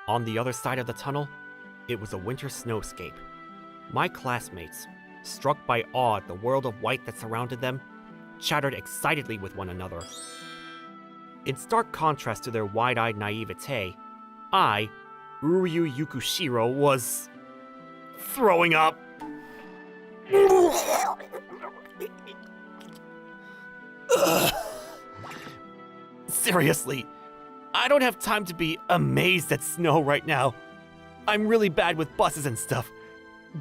On the other side of the tunnel, it was a winter snowscape. My classmates, struck by awe at the world of white that surrounded them, chattered excitedly with one another. In stark contrast to their wide-eyed naivete, I, Uryu Yukushiro, was throwing up. Seriously, I don't have time to be amazed at snow right now. I'm really bad with buses and stuff.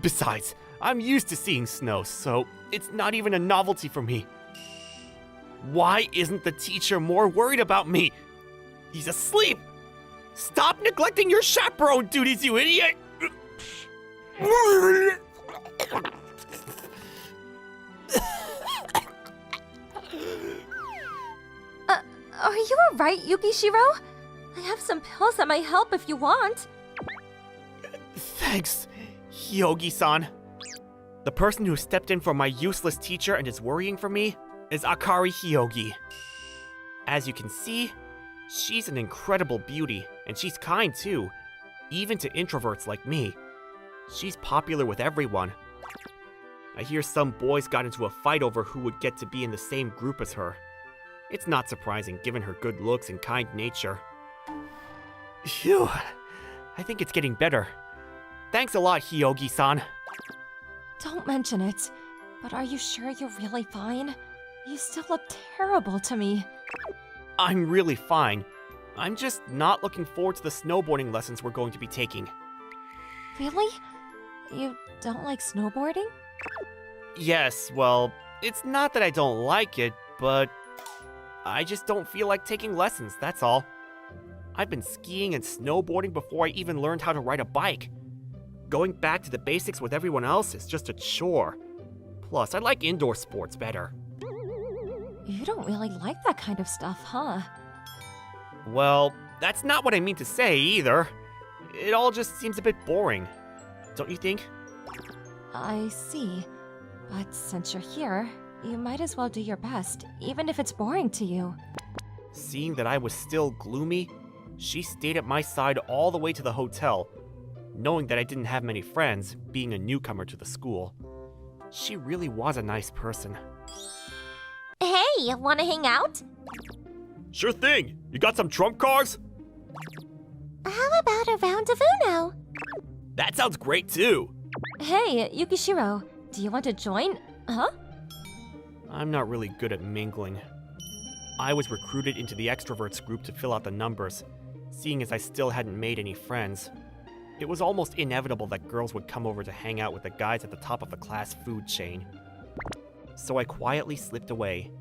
Besides, I'm used to seeing snow, so it's not even a novelty for me. Why isn't the teacher more worried about me? He's asleep! Stop neglecting your chaperone duties, you idiot! Are you alright, Yukishiro? I have some pills that might help if you want. Thanks, Hyogi-san. The person who stepped in for my useless teacher and is worrying for me is Akari Hyogi. As you can see, she's an incredible beauty, and she's kind too, even to introverts like me. She's popular with everyone. I hear some boys got into a fight over who would get to be in the same group as her. It's not surprising given her good looks and kind nature. Phew, I think it's getting better. Thanks a lot, Hyogi-san. Don't mention it, but are you sure you're really fine? You still look terrible to me. I'm really fine. I'm just not looking forward to the snowboarding lessons we're going to be taking. Really? You don't like snowboarding? Yes, well, it's not that I don't like it, but I just don't feel like taking lessons, that's all. I've been skiing and snowboarding before I even learned how to ride a bike. Going back to the basics with everyone else is just a chore. Plus, I like indoor sports better. You don't really like that kind of stuff, huh? Well, that's not what I mean to say either. It all just seems a bit boring. Don't you think? I see. But since you're here, you might as well do your best, even if it's boring to you. Seeing that I was still gloomy, she stayed at my side all the way to the hotel, knowing that I didn't have many friends, being a newcomer to the school. She really was a nice person. Hey, wanna hang out? Sure thing! You got some trump cards? How about a round of Uno? That sounds great too! Hey, Yukishiro, do you want to join? Huh? I'm not really good at mingling. I was recruited into the extroverts group to fill out the numbers, seeing as I still hadn't made any friends. It was almost inevitable that girls would come over to hang out with the guys at the top of the class food chain. So I quietly slipped away.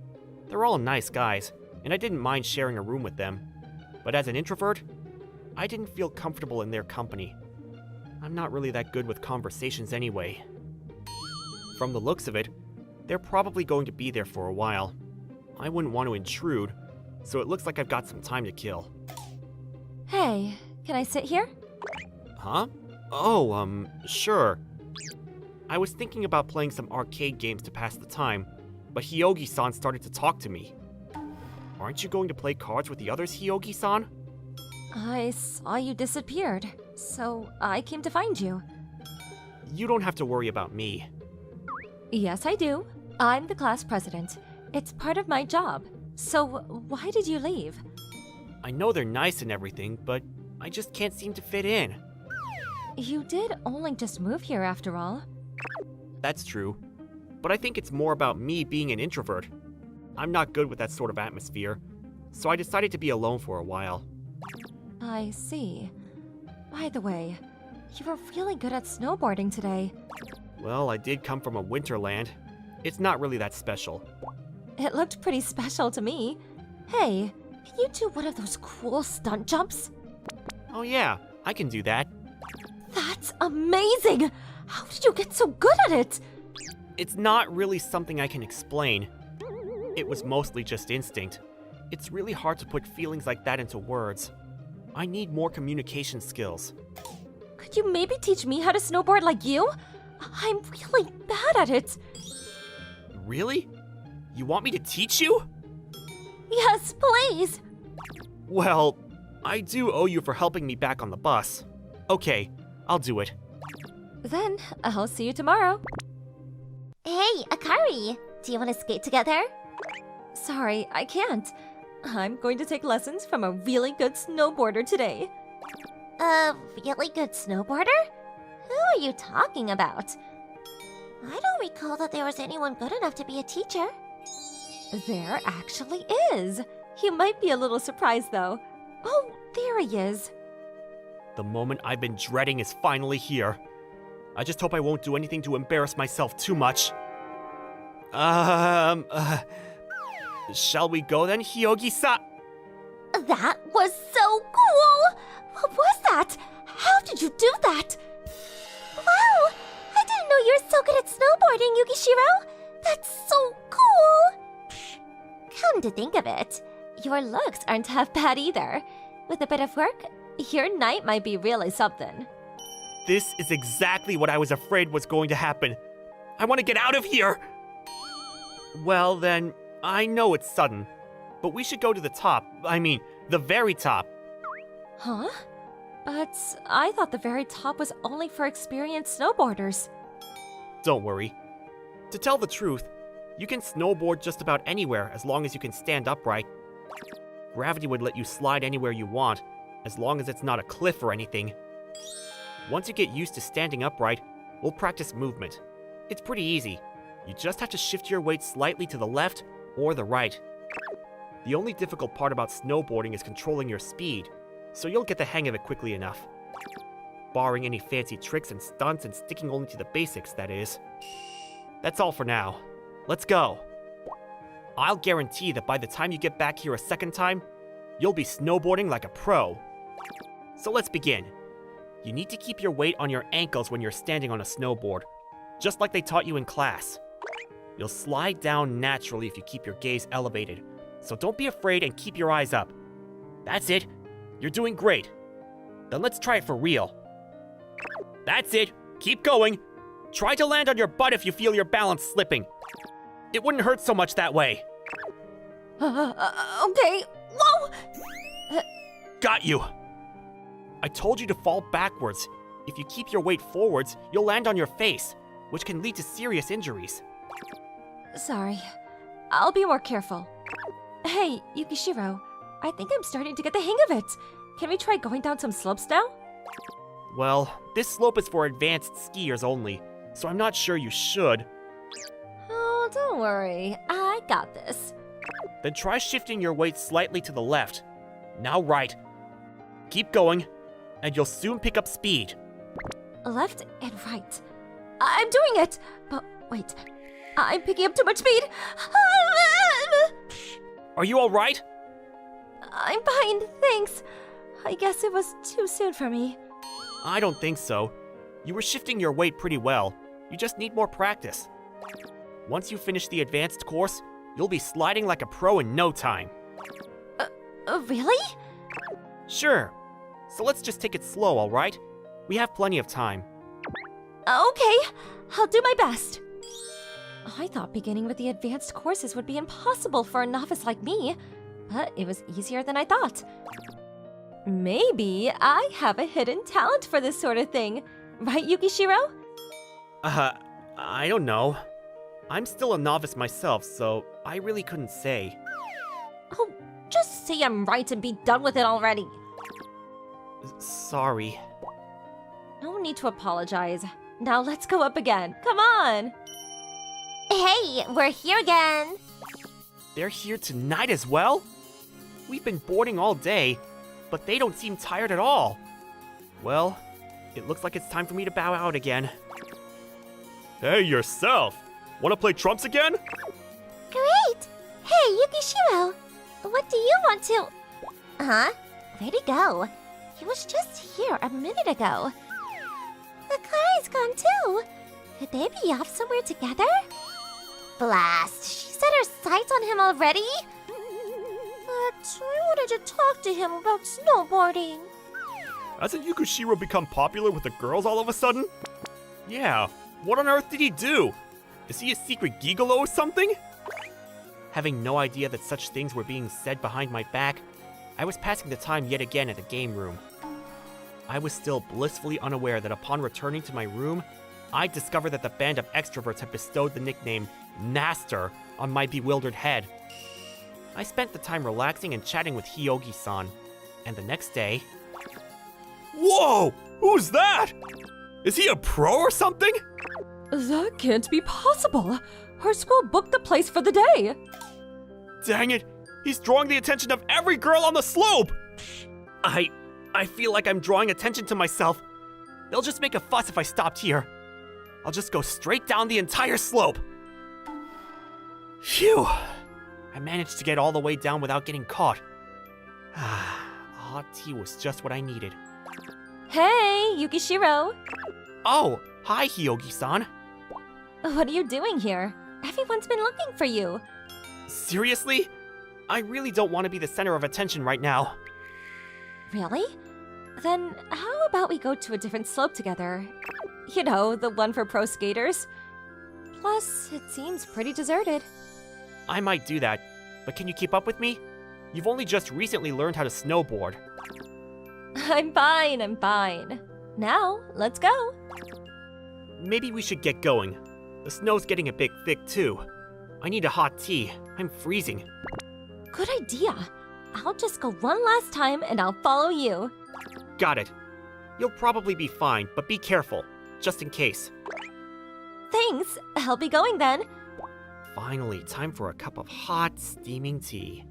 They're all nice guys, and I didn't mind sharing a room with them. But as an introvert, I didn't feel comfortable in their company. I'm not really that good with conversations anyway. From the looks of it, they're probably going to be there for a while. I wouldn't want to intrude, so it looks like I've got some time to kill. Hey, can I sit here? Huh? Oh, sure. I was thinking about playing some arcade games to pass the time, but Hyogi-san started to talk to me. Aren't you going to play cards with the others, Hyogi-san? I saw you disappeared, so I came to find you. You don't have to worry about me. Yes, I do. I'm the class president. It's part of my job. So why did you leave? I know they're nice and everything, but I just can't seem to fit in. You did only just move here after all. That's true, but I think it's more about me being an introvert. I'm not good with that sort of atmosphere, so I decided to be alone for a while. I see. By the way, you were really good at snowboarding today. Well, I did come from a winterland. It's not really that special. It looked pretty special to me. Hey, can you do one of those cool stunt jumps? Oh yeah, I can do that. That's amazing! How did you get so good at it? It's not really something I can explain. It was mostly just instinct. It's really hard to put feelings like that into words. I need more communication skills. Could you maybe teach me how to snowboard like you? I'm really bad at it. Really? You want me to teach you? Yes, please. Well, I do owe you for helping me back on the bus. Okay, I'll do it. Then, I'll see you tomorrow. Hey, Akari! Do you want to skate together? Sorry, I can't. I'm going to take lessons from a really good snowboarder today. A really good snowboarder? Who are you talking about? I don't recall that there was anyone good enough to be a teacher. There actually is. You might be a little surprised, though. Oh, there he is. The moment I've been dreading is finally here. I just hope I won't do anything to embarrass myself too much. Shall we go then, Hyogi-sa? That was so cool! What was that? How did you do that? Wow! I didn't know you were so good at snowboarding, Yukishiro! That's so cool! Come to think of it, your looks aren't half bad either. With a bit of work, your night might be really something. This is exactly what I was afraid was going to happen. I want to get out of here! Well then, I know it's sudden, but we should go to the top. I mean, the very top. Huh? But I thought the very top was only for experienced snowboarders. Don't worry. To tell the truth, you can snowboard just about anywhere as long as you can stand upright. Gravity would let you slide anywhere you want, as long as it's not a cliff or anything. Once you get used to standing upright, we'll practice movement. It's pretty easy. You just have to shift your weight slightly to the left or the right. The only difficult part about snowboarding is controlling your speed, so you'll get the hang of it quickly enough. Barring any fancy tricks and stunts and sticking only to the basics, that is. That's all for now. Let's go. I'll guarantee that by the time you get back here a second time, you'll be snowboarding like a pro. So let's begin. You need to keep your weight on your ankles when you're standing on a snowboard, just like they taught you in class. You'll slide down naturally if you keep your gaze elevated, so don't be afraid and keep your eyes up. That's it. You're doing great. Then let's try it for real. That's it. Keep going. Try to land on your butt if you feel your balance slipping. It wouldn't hurt so much that way. Okay. Whoa! Got you. I told you to fall backwards. If you keep your weight forwards, you'll land on your face, which can lead to serious injuries. Sorry. I'll be more careful. Hey, Yukishiro. I think I'm starting to get the hang of it. Can we try going down some slopes now? Well, this slope is for advanced skiers only, so I'm not sure you should. Oh, don't worry. I got this. Then try shifting your weight slightly to the left. Now right. Keep going, and you'll soon pick up speed. Left and right. I'm doing it! But wait. I'm picking up too much speed. Are you alright? I'm fine, thanks. I guess it was too soon for me. I don't think so. You were shifting your weight pretty well. You just need more practice. Once you finish the advanced course, you'll be sliding like a pro in no time. Really? Sure. So let's just take it slow, alright? We have plenty of time. Okay, I'll do my best. I thought beginning with the advanced courses would be impossible for a novice like me, but it was easier than I thought. Maybe I have a hidden talent for this sort of thing. Right, Yukishiro? I don't know. I'm still a novice myself, so I really couldn't say. Oh, just say I'm right and be done with it already. Sorry. No need to apologize. Now let's go up again. Come on! Hey, we're here again! They're here tonight as well? We've been boarding all day, but they don't seem tired at all. Well, it looks like it's time for me to bow out again. Hey, yourself! Wanna play trumps again? Great! Hey, Yukishiro! What do you want to... Huh? Where'd he go? He was just here a minute ago. Akari's gone too. Could they be off somewhere together? Blast! She set her sights on him already? But I wanted to talk to him about snowboarding. Hasn't Yukishiro become popular with the girls all of a sudden? Yeah, what on earth did he do? Is he a secret gigolo or something? Having no idea that such things were being said behind my back, I was passing the time yet again at the game room. I was still blissfully unaware that upon returning to my room, I discovered that the band of extroverts had bestowed the nickname Master on my bewildered head. I spent the time relaxing and chatting with Hyogi-san, and the next day... Whoa! Who's that? Is he a pro or something? That can't be possible. Her school booked the place for the day. Dang it! He's drawing the attention of every girl on the slope! I feel like I'm drawing attention to myself. They'll just make a fuss if I stopped here. I'll just go straight down the entire slope. Phew! I managed to get all the way down without getting caught. Hot tea was just what I needed. Hey, Yukishiro. Oh, hi Hyogi-san. What are you doing here? Everyone's been looking for you. Seriously? I really don't want to be the center of attention right now. Really? Then how about we go to a different slope together? You know, the one for pro skaters. Plus, it seems pretty deserted. I might do that, but can you keep up with me? You've only just recently learned how to snowboard. I'm fine. Now, let's go. Maybe we should get going. The snow's getting a bit thick too. I need a hot tea. I'm freezing. Good idea. I'll just go one last time and I'll follow you. Got it. You'll probably be fine, but be careful, just in case. Thanks. I'll be going then. Finally, time for a cup of hot, steaming tea.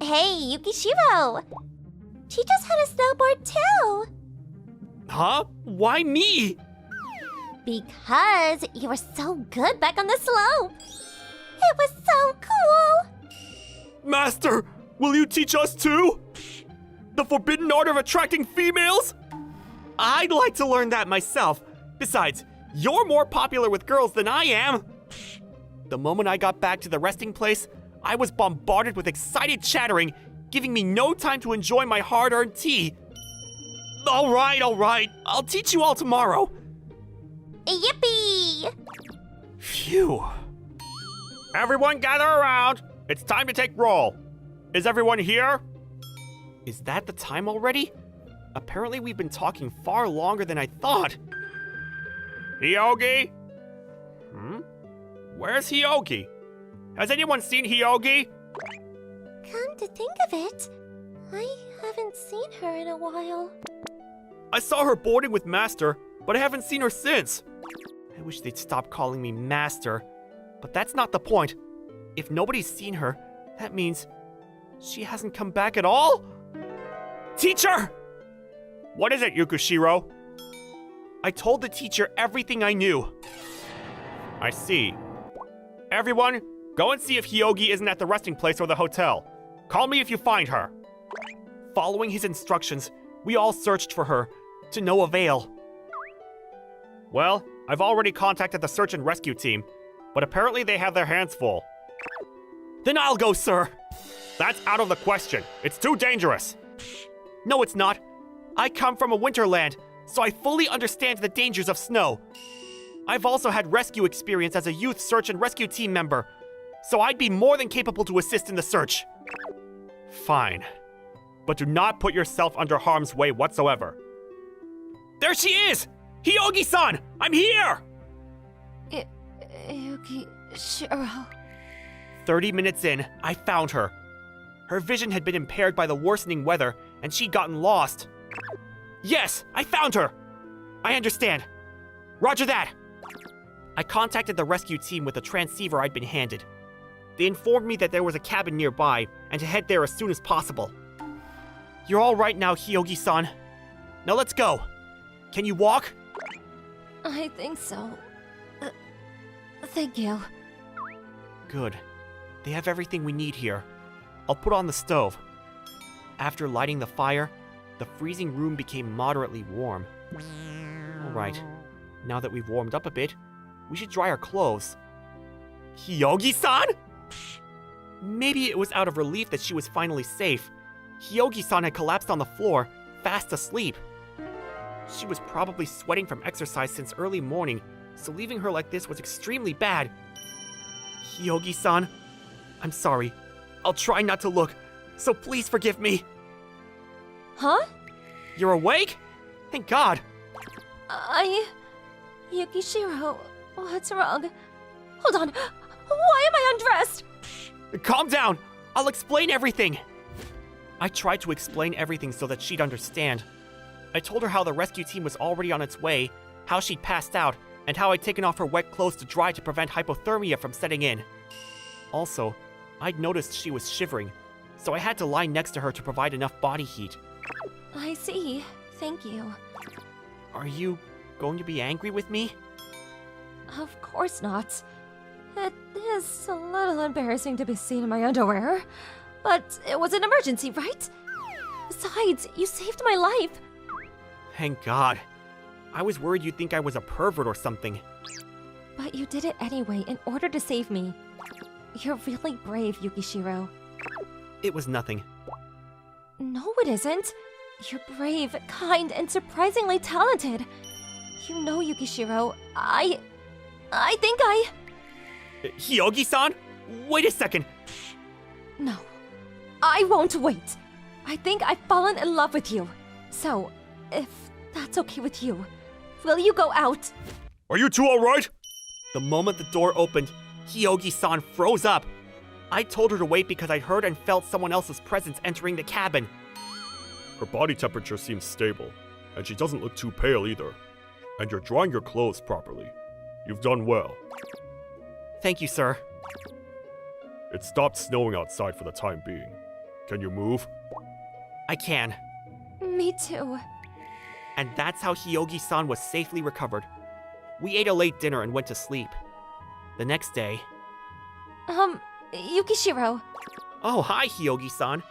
Hey, Yukishiro! She just had a snowboard too! Huh? Why me? Because you were so good back on the slope! It was so cool! Master, will you teach us too? The forbidden art of attracting females? I'd like to learn that myself. Besides, you're more popular with girls than I am. The moment I got back to the resting place, I was bombarded with excited chattering, giving me no time to enjoy my hard-earned tea. All right. I'll teach you all tomorrow. Yippee! Phew. Everyone gather around. It's time to take roll. Is everyone here? Is that the time already? Apparently we've been talking far longer than I thought. Hyogi? Where's Hyogi? Has anyone seen Hyogi? Come to think of it, I haven't seen her in a while. I saw her boarding with Master, but I haven't seen her since. I wish they'd stop calling me Master, but that's not the point. If nobody's seen her, that means she hasn't come back at all? Teacher! What is it, Yukishiro? I told the teacher everything I knew. I see. Everyone, go and see if Hyogi isn't at the resting place or the hotel. Call me if you find her. Following his instructions, we all searched for her, to no avail. Well, I've already contacted the search and rescue team, but apparently they have their hands full. Then I'll go, sir. That's out of the question. It's too dangerous. No, it's not. I come from a winterland, so I fully understand the dangers of snow. I've also had rescue experience as a youth search and rescue team member, so I'd be more than capable to assist in the search. Fine. But do not put yourself under harm's way whatsoever. There she is! Hyogi-san! I'm here! Yukishiro. 30 minutes in, I found her. Her vision had been impaired by the worsening weather, and she'd gotten lost. Yes, I found her! I understand. Roger that! I contacted the rescue team with the transceiver I'd been handed. They informed me that there was a cabin nearby, and to head there as soon as possible. You're all right now, Hyogi-san. Now let's go. Can you walk? I think so. Thank you. Good. They have everything we need here. I'll put on the stove. After lighting the fire, the freezing room became moderately warm. Alright, now that we've warmed up a bit, we should dry our clothes. Hyogi-san? Maybe it was out of relief that she was finally safe. Hyogi-san had collapsed on the floor, fast asleep. She was probably sweating from exercise since early morning, so leaving her like this was extremely bad. Hyogi-san, I'm sorry. I'll try not to look so please forgive me. Huh? You're awake? Thank God. Yukishiro, what's wrong? Hold on. Why am I undressed? Calm down. I'll explain everything. I tried to explain everything so that she'd understand. I told her how the rescue team was already on its way, how she'd passed out, and how I'd taken off her wet clothes to dry to prevent hypothermia from setting in. Also, I'd noticed she was shivering, so I had to lie next to her to provide enough body heat. I see. Thank you. Are you going to be angry with me? Of course not. It is a little embarrassing to be seen in my underwear, but it was an emergency, right? Besides, you saved my life. Thank God. I was worried you'd think I was a pervert or something. But you did it anyway in order to save me. You're really brave, Yukishiro. It was nothing. No, it isn't. You're brave, kind, and surprisingly talented. You know, Yukishiro, I think Hyogi-san? Wait a second. No, I won't wait. I think I've fallen in love with you. So, if that's okay with you, will you go out? Are you two alright? The moment the door opened, Hyogi-san froze up. I told her to wait because I'd heard and felt someone else's presence entering the cabin. Her body temperature seems stable, and she doesn't look too pale either. And you're drying your clothes properly. You've done well. Thank you, sir. It stopped snowing outside for the time being. Can you move? I can. Me too. And that's how Hyogi-san was safely recovered. We ate a late dinner and went to sleep. The next day... Yukishiro. Oh, hi, Hyogi-san.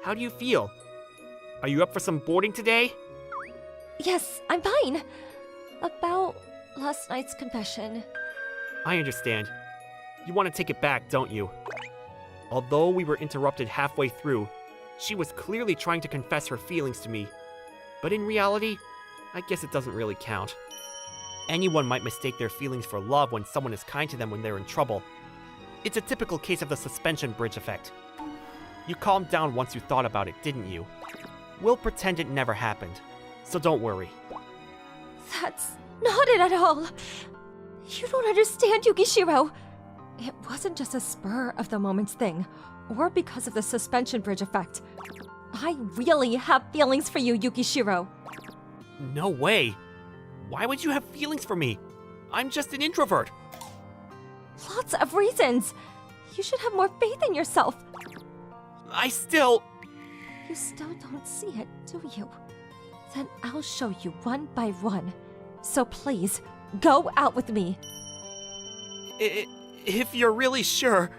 How do you feel? Are you up for some boarding today? Yes, I'm fine. About last night's confession. I understand. You want to take it back, don't you? Although we were interrupted halfway through, she was clearly trying to confess her feelings to me. But in reality, I guess it doesn't really count. Anyone might mistake their feelings for love when someone is kind to them when they're in trouble. It's a typical case of the suspension bridge effect. You calmed down once you thought about it, didn't you? We'll pretend it never happened, so don't worry. That's not it at all. You don't understand, Yukishiro. It wasn't just a spur of the moments thing, or because of the suspension bridge effect. I really have feelings for you, Yukishiro. No way. Why would you have feelings for me? I'm just an introvert. Lots of reasons. You should have more faith in yourself. I still... You still don't see it, do you? Then I'll show you one by one. So please, go out with me. If you're really sure...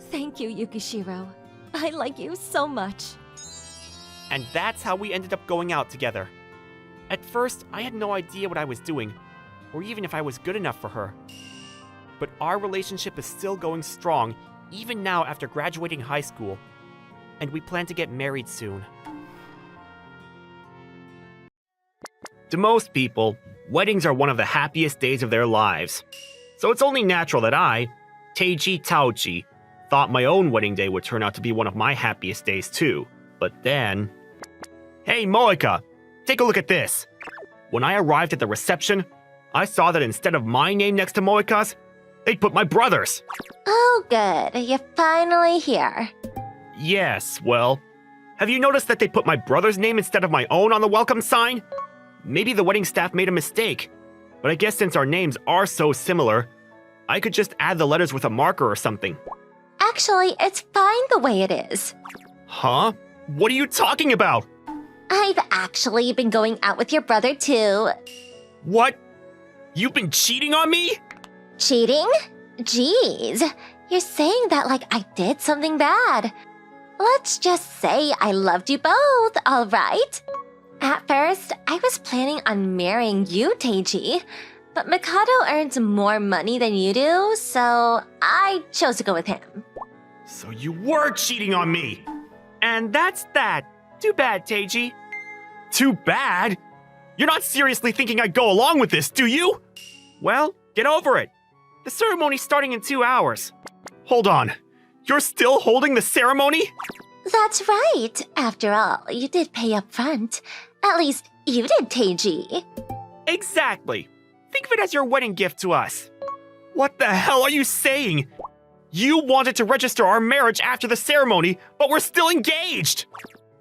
Thank you, Yukishiro. I like you so much. And that's how we ended up going out together. At first, I had no idea what I was doing, or even if I was good enough for her. But our relationship is still going strong, even now after graduating high school. And we plan to get married soon. To most people, weddings are one of the happiest days of their lives. So it's only natural that I, Teiji Taochi, thought my own wedding day would turn out to be one of my happiest days too. But then... Hey, Moeka! Take a look at this! When I arrived at the reception, I saw that instead of my name next to Moeka's, they'd put my brother's! Oh, good. You're finally here. Yes, well... Have you noticed that they put my brother's name instead of my own on the welcome sign? Maybe the wedding staff made a mistake. But I guess since our names are so similar, I could just add the letters with a marker or something. Actually, it's fine the way it is. Huh? What are you talking about? I've actually been going out with your brother too. What? You've been cheating on me? Cheating? Jeez, you're saying that like I did something bad. Let's just say I loved you both, alright? At first, I was planning on marrying you, Teiji, but Mikado earns more money than you do, so I chose to go with him. So you were cheating on me! And that's that. Too bad, Teiji. Too bad? You're not seriously thinking I'd go along with this, do you? Well, get over it. The ceremony's starting in 2 hours. Hold on. You're still holding the ceremony? That's right. After all, you did pay up front. At least you did, Teiji. Exactly. Think of it as your wedding gift to us. What the hell are you saying? You wanted to register our marriage after the ceremony, but we're still engaged!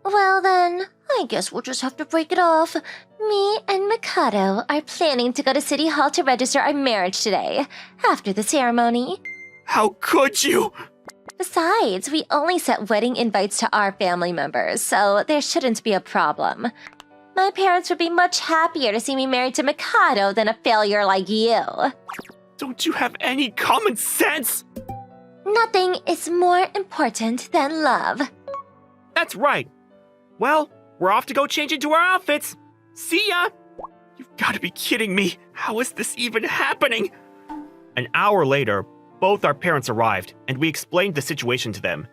Well then, I guess we'll just have to break it off. Me and Mikado are planning to go to City Hall to register our marriage today, after the ceremony. How could you? Besides, we only sent wedding invites to our family members, so there shouldn't be a problem. My parents would be much happier to see me married to Mikado than a failure like you. Don't you have any common sense? Nothing is more important than love. That's right. Well, we're off to go change into our outfits. See ya! You've got to be kidding me. How is this even happening? An hour later, both our parents arrived, and we explained the situation to them.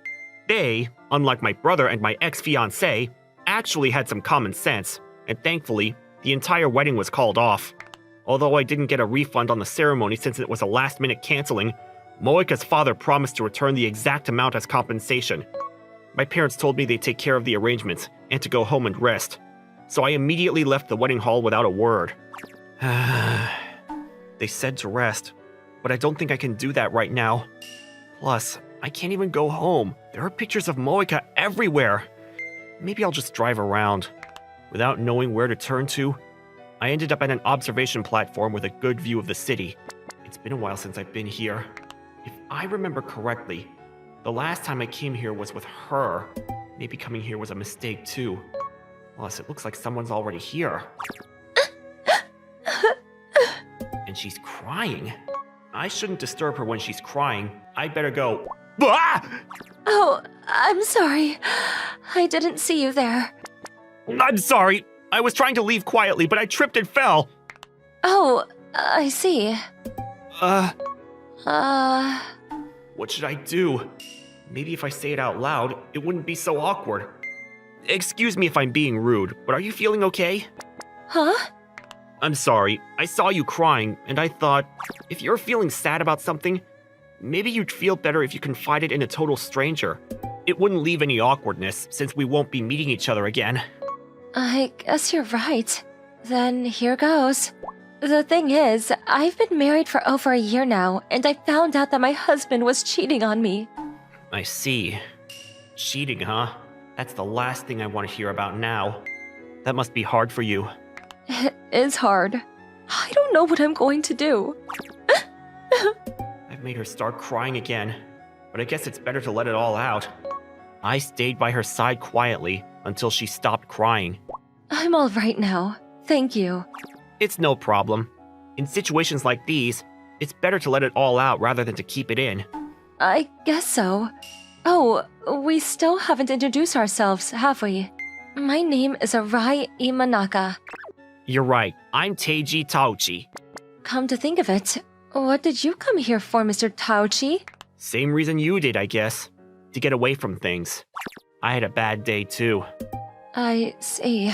They, unlike my brother and my ex-fiancé, actually had some common sense, and thankfully, the entire wedding was called off. Although I didn't get a refund on the ceremony since it was a last-minute canceling, Moika's father promised to return the exact amount as compensation. My parents told me they'd take care of the arrangements and to go home and rest, so I immediately left the wedding hall without a word. They said to rest, but I don't think I can do that right now. Plus, I can't even go home. There are pictures of Moika everywhere. Maybe I'll just drive around. Without knowing where to turn to, I ended up at an observation platform with a good view of the city. It's been a while since I've been here. If I remember correctly, the last time I came here was with her. Maybe coming here was a mistake too. Plus, it looks like someone's already here. And she's crying. I shouldn't disturb her when she's crying. I'd better go. Ah! Oh, I'm sorry. I didn't see you there. I'm sorry. I was trying to leave quietly, but I tripped and fell. Oh, I see. What should I do? Maybe if I say it out loud, it wouldn't be so awkward. Excuse me if I'm being rude, but are you feeling okay? Huh? I'm sorry. I saw you crying, and I thought, if you're feeling sad about something, maybe you'd feel better if you confided in a total stranger. It wouldn't leave any awkwardness, since we won't be meeting each other again. I guess you're right. Then here goes. The thing is, I've been married for over a year now, and I found out that my husband was cheating on me. I see. Cheating, huh? That's the last thing I want to hear about now. That must be hard for you. It is hard. I don't know what I'm going to do. I've made her start crying again, but I guess it's better to let it all out. I stayed by her side quietly until she stopped crying. I'm all right now. Thank you. It's no problem. In situations like these, it's better to let it all out rather than to keep it in. I guess so. Oh, we still haven't introduced ourselves, have we? My name is Arai Imanaka. You're right. I'm Teiji Tauchi. Come to think of it, what did you come here for, Mr. Tauchi? Same reason you did, I guess. To get away from things. I had a bad day too. I see.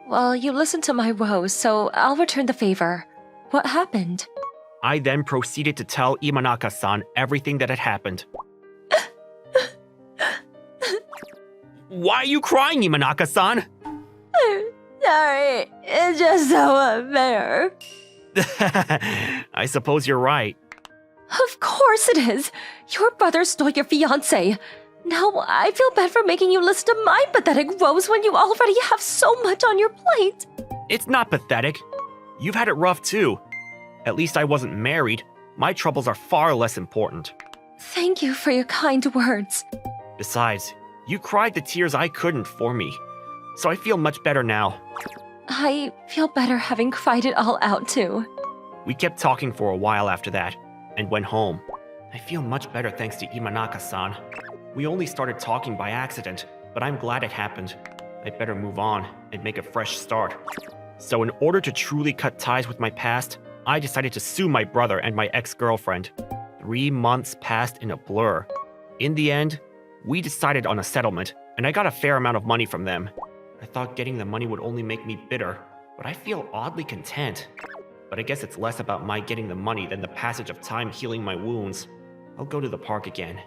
Well, you listened to my woes, so I'll return the favor. What happened? I then proceeded to tell Imanaka-san everything that had happened. Why are you crying, Imanaka-san? Sorry, it's just so unfair. I suppose you're right. Of course it is. Your brother stole your fiancé. Now I feel bad for making you listen to my pathetic woes when you already have so much on your plate. It's not pathetic. You've had it rough too. At least I wasn't married. My troubles are far less important. Thank you for your kind words. Besides, you cried the tears I couldn't for me. So I feel much better now. I feel better having cried it all out too. We kept talking for a while after that, and went home. I feel much better thanks to Imanaka-san. We only started talking by accident, but I'm glad it happened. I'd better move on and make a fresh start. So in order to truly cut ties with my past, I decided to sue my brother and my ex-girlfriend. 3 months passed in a blur. In the end, we decided on a settlement, and I got a fair amount of money from them. I thought getting the money would only make me bitter, but I feel oddly content. But I guess it's less about my getting the money than the passage of time healing my wounds. I'll go to the park again.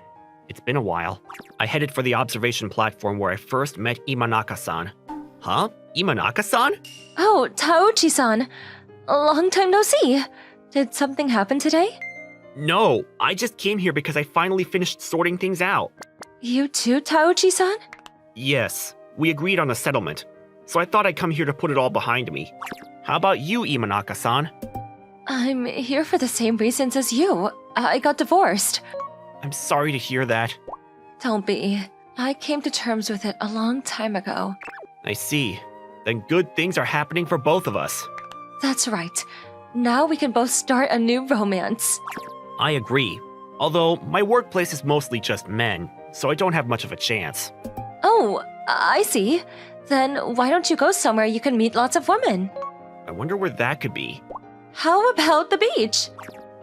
It's been a while. I headed for the observation platform where I first met Imanaka-san. Huh? Imanaka-san? Oh, Taochi-san. A long time no see. Did something happen today? No, I just came here because I finally finished sorting things out. You too, Taochi-san? Yes, we agreed on a settlement, so I thought I'd come here to put it all behind me. How about you, Imanaka-san? I'm here for the same reasons as you. I got divorced. I'm sorry to hear that. Don't be. I came to terms with it a long time ago. I see. Then good things are happening for both of us. That's right. Now we can both start a new romance. I agree. Although my workplace is mostly just men, so I don't have much of a chance. Oh, I see. Then why don't you go somewhere you can meet lots of women? I wonder where that could be. How about the beach?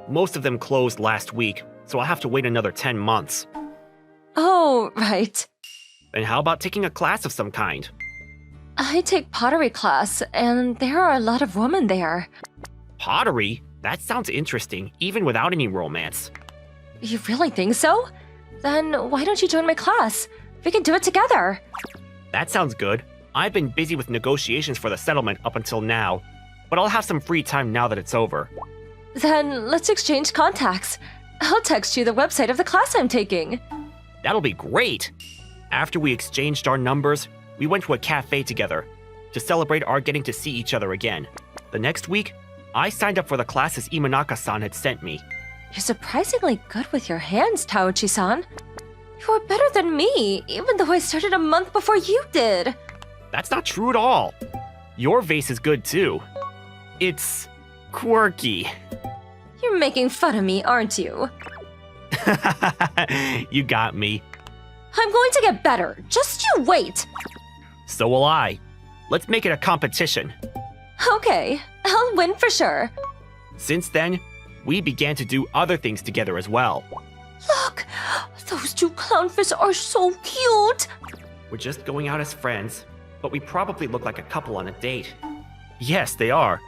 Most of them closed last week, so I'll have to wait another 10 months. Oh, right. Then how about taking a class of some kind? I take pottery class, and there are a lot of women there. Pottery? That sounds interesting, even without any romance. You really think so? Then why don't you join my class? We can do it together. That sounds good. I've been busy with negotiations for the settlement up until now, but I'll have some free time now that it's over. Then let's exchange contacts. I'll text you the website of the class I'm taking. That'll be great! After we exchanged our numbers, we went to a cafe together to celebrate our getting to see each other again. The next week, I signed up for the classes Imanaka-san had sent me. You're surprisingly good with your hands, Taochi-san. You are better than me, even though I started a month before you did. That's not true at all. Your vase is good too. It's quirky. You're making fun of me, aren't you? You got me. I'm going to get better. Just you wait. So will I. Let's make it a competition. Okay, I'll win for sure. Since then, we began to do other things together as well. Look, those two clownfish are so cute. We're just going out as friends, but we probably look like a couple on a date. Yes, they are.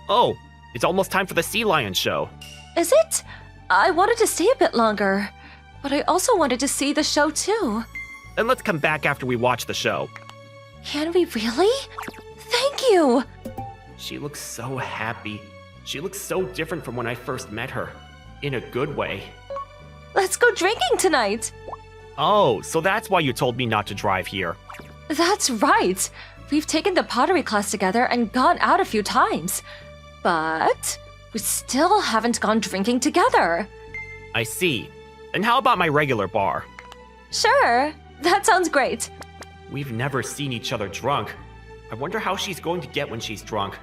Oh, it's almost time for the sea lion show. Is it? I wanted to stay a bit longer, but I also wanted to see the show too. Then let's come back after we watch the show. Can we really? Thank you. She looks so happy. She looks so different from when I first met her. In a good way. Let's go drinking tonight. Oh, so that's why you told me not to drive here. That's right. We've taken the pottery class together and gone out a few times. But we still haven't gone drinking together. I see. And how about my regular bar? Sure, that sounds great. We've never seen each other drunk. I wonder how she's going to get when she's drunk.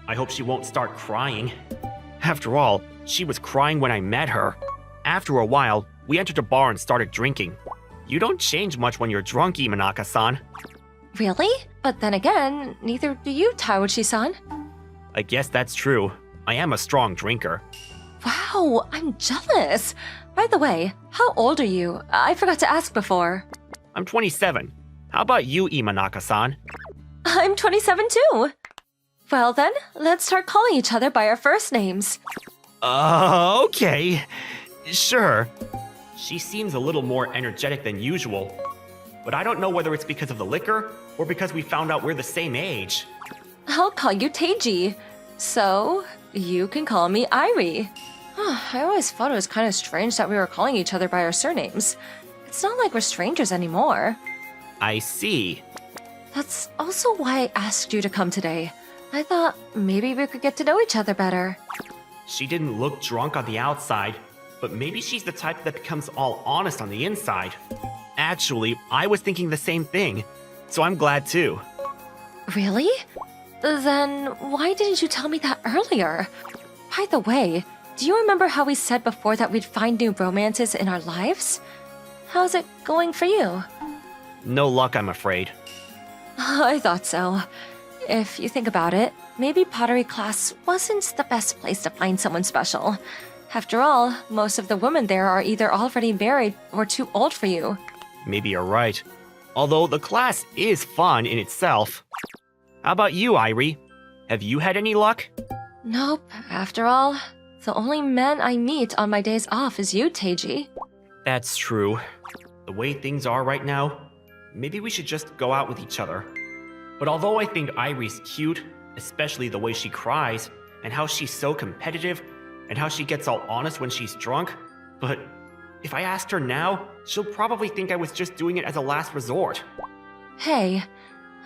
I hope she won't start crying. After all, she was crying when I met her. After a while, we entered a bar and started drinking. You don't change much when you're drunk, Imanaka-san. Really? But then again, neither do you, Taochi-san. I guess that's true. I am a strong drinker. Wow, I'm jealous. By the way, how old are you? I forgot to ask before. I'm 27. How about you, Imanaka-san? I'm 27 too. Well then, let's start calling each other by our first names. Okay. Sure. She seems a little more energetic than usual. But I don't know whether it's because of the liquor or because we found out we're the same age. I'll call you Teiji. So, you can call me Irie. I always thought it was kind of strange that we were calling each other by our surnames. It's not like we're strangers anymore. I see. That's also why I asked you to come today. I thought maybe we could get to know each other better. She didn't look drunk on the outside, but maybe she's the type that becomes all honest on the inside. Actually, I was thinking the same thing, so I'm glad too. Really? Then why didn't you tell me that earlier? By the way, do you remember how we said before that we'd find new romances in our lives? How's it going for you? No luck, I'm afraid. I thought so. If you think about it, maybe pottery class wasn't the best place to find someone special. After all, most of the women there are either already married or too old for you. Maybe you're right. Although the class is fun in itself. How about you, Irie? Have you had any luck? Nope. After all, the only men I meet on my days off is you, Teiji. That's true. The way things are right now, maybe we should just go out with each other. But although I think Irie's cute, especially the way she cries, and how she's so competitive, and how she gets all honest when she's drunk, but if I asked her now, she'll probably think I was just doing it as a last resort. Hey,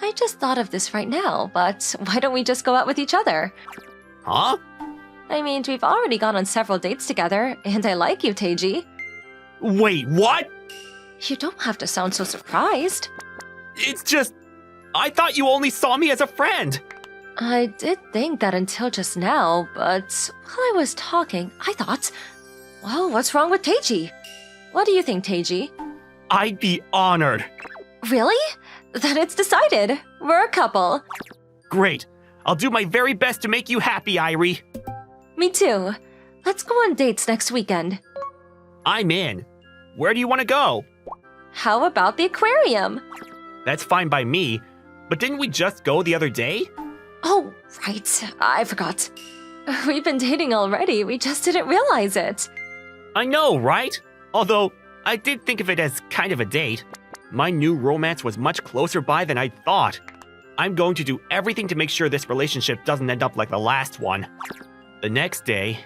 I just thought of this right now, but why don't we just go out with each other? Huh? I mean, we've already gone on several dates together, and I like you, Teiji. Wait, what? You don't have to sound so surprised. It's just... I thought you only saw me as a friend! I did think that until just now, but while I was talking, I thought, well, what's wrong with Teiji? What do you think, Teiji? I'd be honored. Really? Then it's decided. We're a couple. Great. I'll do my very best to make you happy, Irie. Me too. Let's go on dates next weekend. I'm in. Where do you want to go? How about the aquarium? That's fine by me, but didn't we just go the other day? Oh, right. I forgot. We've been dating already. We just didn't realize it. I know, right? Although, I did think of it as kind of a date. My new romance was much closer by than I'd thought. I'm going to do everything to make sure this relationship doesn't end up like the last one. The next day,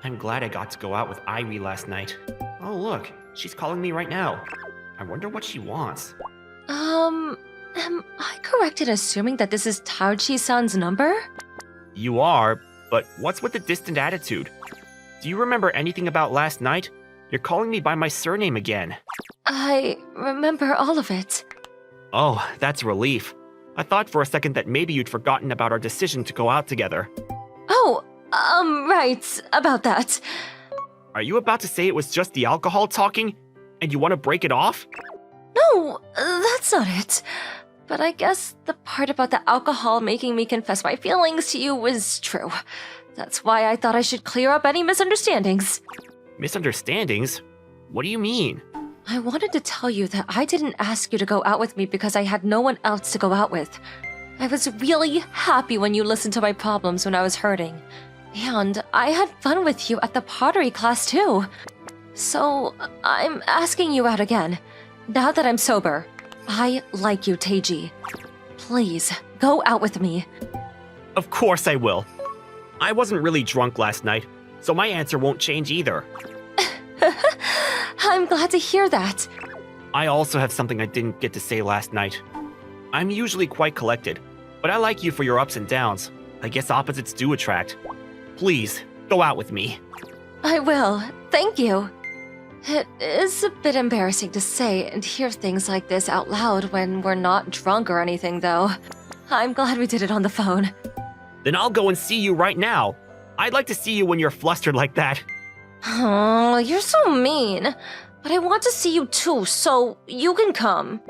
I'm glad I got to go out with Irie last night. Oh look, she's calling me right now. I wonder what she wants. Am I correct in assuming that this is Taochi-san's number? You are, but what's with the distant attitude? Do you remember anything about last night? You're calling me by my surname again. I remember all of it. Oh, that's a relief. I thought for a second that maybe you'd forgotten about our decision to go out together. Oh, right, about that. Are you about to say it was just the alcohol talking, and you want to break it off? No, that's not it. But I guess the part about the alcohol making me confess my feelings to you was true. That's why I thought I should clear up any misunderstandings. Misunderstandings? What do you mean? I wanted to tell you that I didn't ask you to go out with me because I had no one else to go out with. I was really happy when you listened to my problems when I was hurting. And I had fun with you at the pottery class too. So, I'm asking you out again. Now that I'm sober, I like you, Teiji. Please, go out with me. Of course I will. I wasn't really drunk last night, so my answer won't change either. I'm glad to hear that. I also have something I didn't get to say last night. I'm usually quite collected, but I like you for your ups and downs. I guess opposites do attract. Please, go out with me. I will. Thank you. It is a bit embarrassing to say and hear things like this out loud when we're not drunk or anything, though. I'm glad we did it on the phone. Then I'll go and see you right now. I'd like to see you when you're flustered like that. Oh, you're so mean. But I want to see you too, so you can come.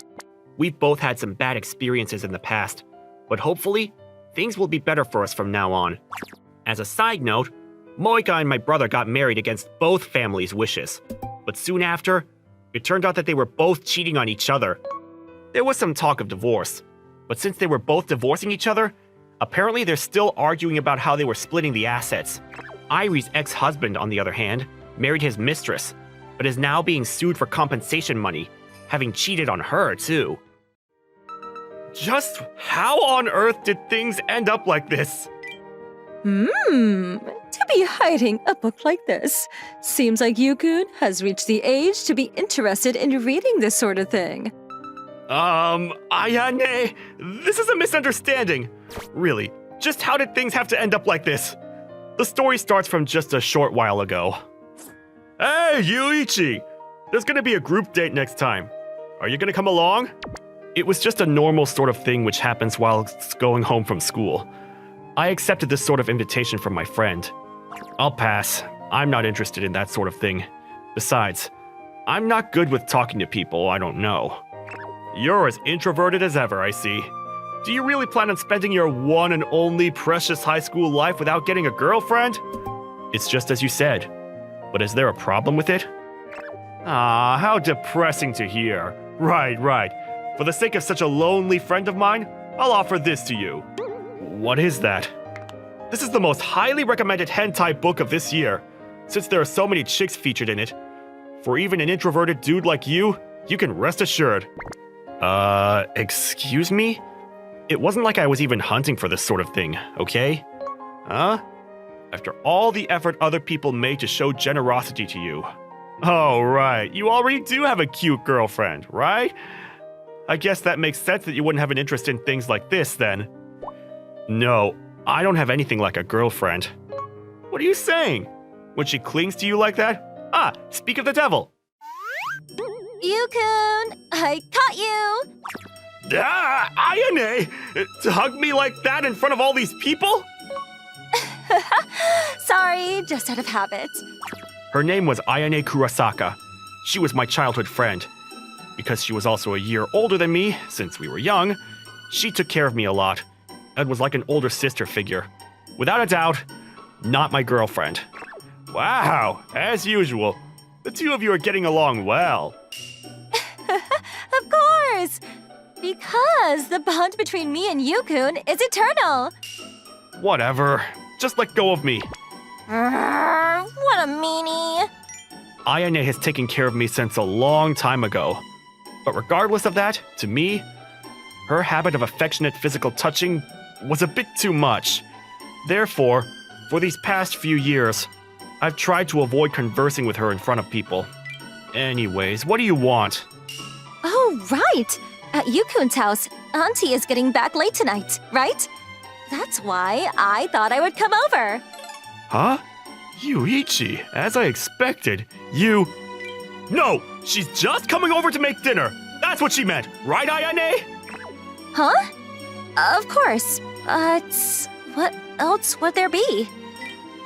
We've both had some bad experiences in the past, but hopefully, things will be better for us from now on. As a side note, Moika and my brother got married against both families' wishes. But soon after, it turned out that they were both cheating on each other. There was some talk of divorce, but since they were both divorcing each other, apparently they're still arguing about how they were splitting the assets. Irie's ex-husband, on the other hand, married his mistress, but is now being sued for compensation money, having cheated on her too. Just how on earth did things end up like this? To be hiding a book like this. Seems like Yukun has reached the age to be interested in reading this sort of thing. Ayane, this is a misunderstanding. Really, just how did things have to end up like this? The story starts from just a short while ago. Hey, Yuichi! There's gonna be a group date next time. Are you gonna come along? It was just a normal sort of thing which happens while going home from school. I accepted this sort of invitation from my friend. I'll pass. I'm not interested in that sort of thing. Besides, I'm not good with talking to people I don't know. You're as introverted as ever, I see. Do you really plan on spending your one and only precious high school life without getting a girlfriend? It's just as you said. But is there a problem with it? Ah, how depressing to hear. Right. For the sake of such a lonely friend of mine, I'll offer this to you. What is that? This is the most highly recommended hentai book of this year. Since there are so many chicks featured in it, For even an introverted dude like you can rest assured. Excuse me? It wasn't like I was even hunting for this sort of thing, okay? Huh? After all the effort other people made to show generosity to you. Oh, right. You already do have a cute girlfriend, right? I guess that makes sense that you wouldn't have an interest in things like this, then. No, I don't have anything like a girlfriend. What are you saying? When she clings to you like that? Ah, speak of the devil. Yukun, I caught you! Ah, Ayane! To hug me like that in front of all these people? Sorry, just out of habit. Her name was Ayane Kurosaka. She was my childhood friend. Because she was also a year older than me, since we were young, she took care of me a lot, and was like an older sister figure. Without a doubt, not my girlfriend. Wow, as usual, the two of you are getting along well. Of course! Because the bond between me and Yukun is eternal! Whatever, just let go of me. What a meanie! Ayane has taken care of me since a long time ago. But regardless of that, to me, her habit of affectionate physical touching was a bit too much. Therefore, for these past few years, I've tried to avoid conversing with her in front of people. Anyways, what do you want? Oh, right! At Yukun's house, Auntie is getting back late tonight, right? That's why I thought I would come over. Huh? Yuichi, as I expected, you... No! She's just coming over to make dinner! That's what she meant, right, Ayane? Huh? Of course, but what else would there be?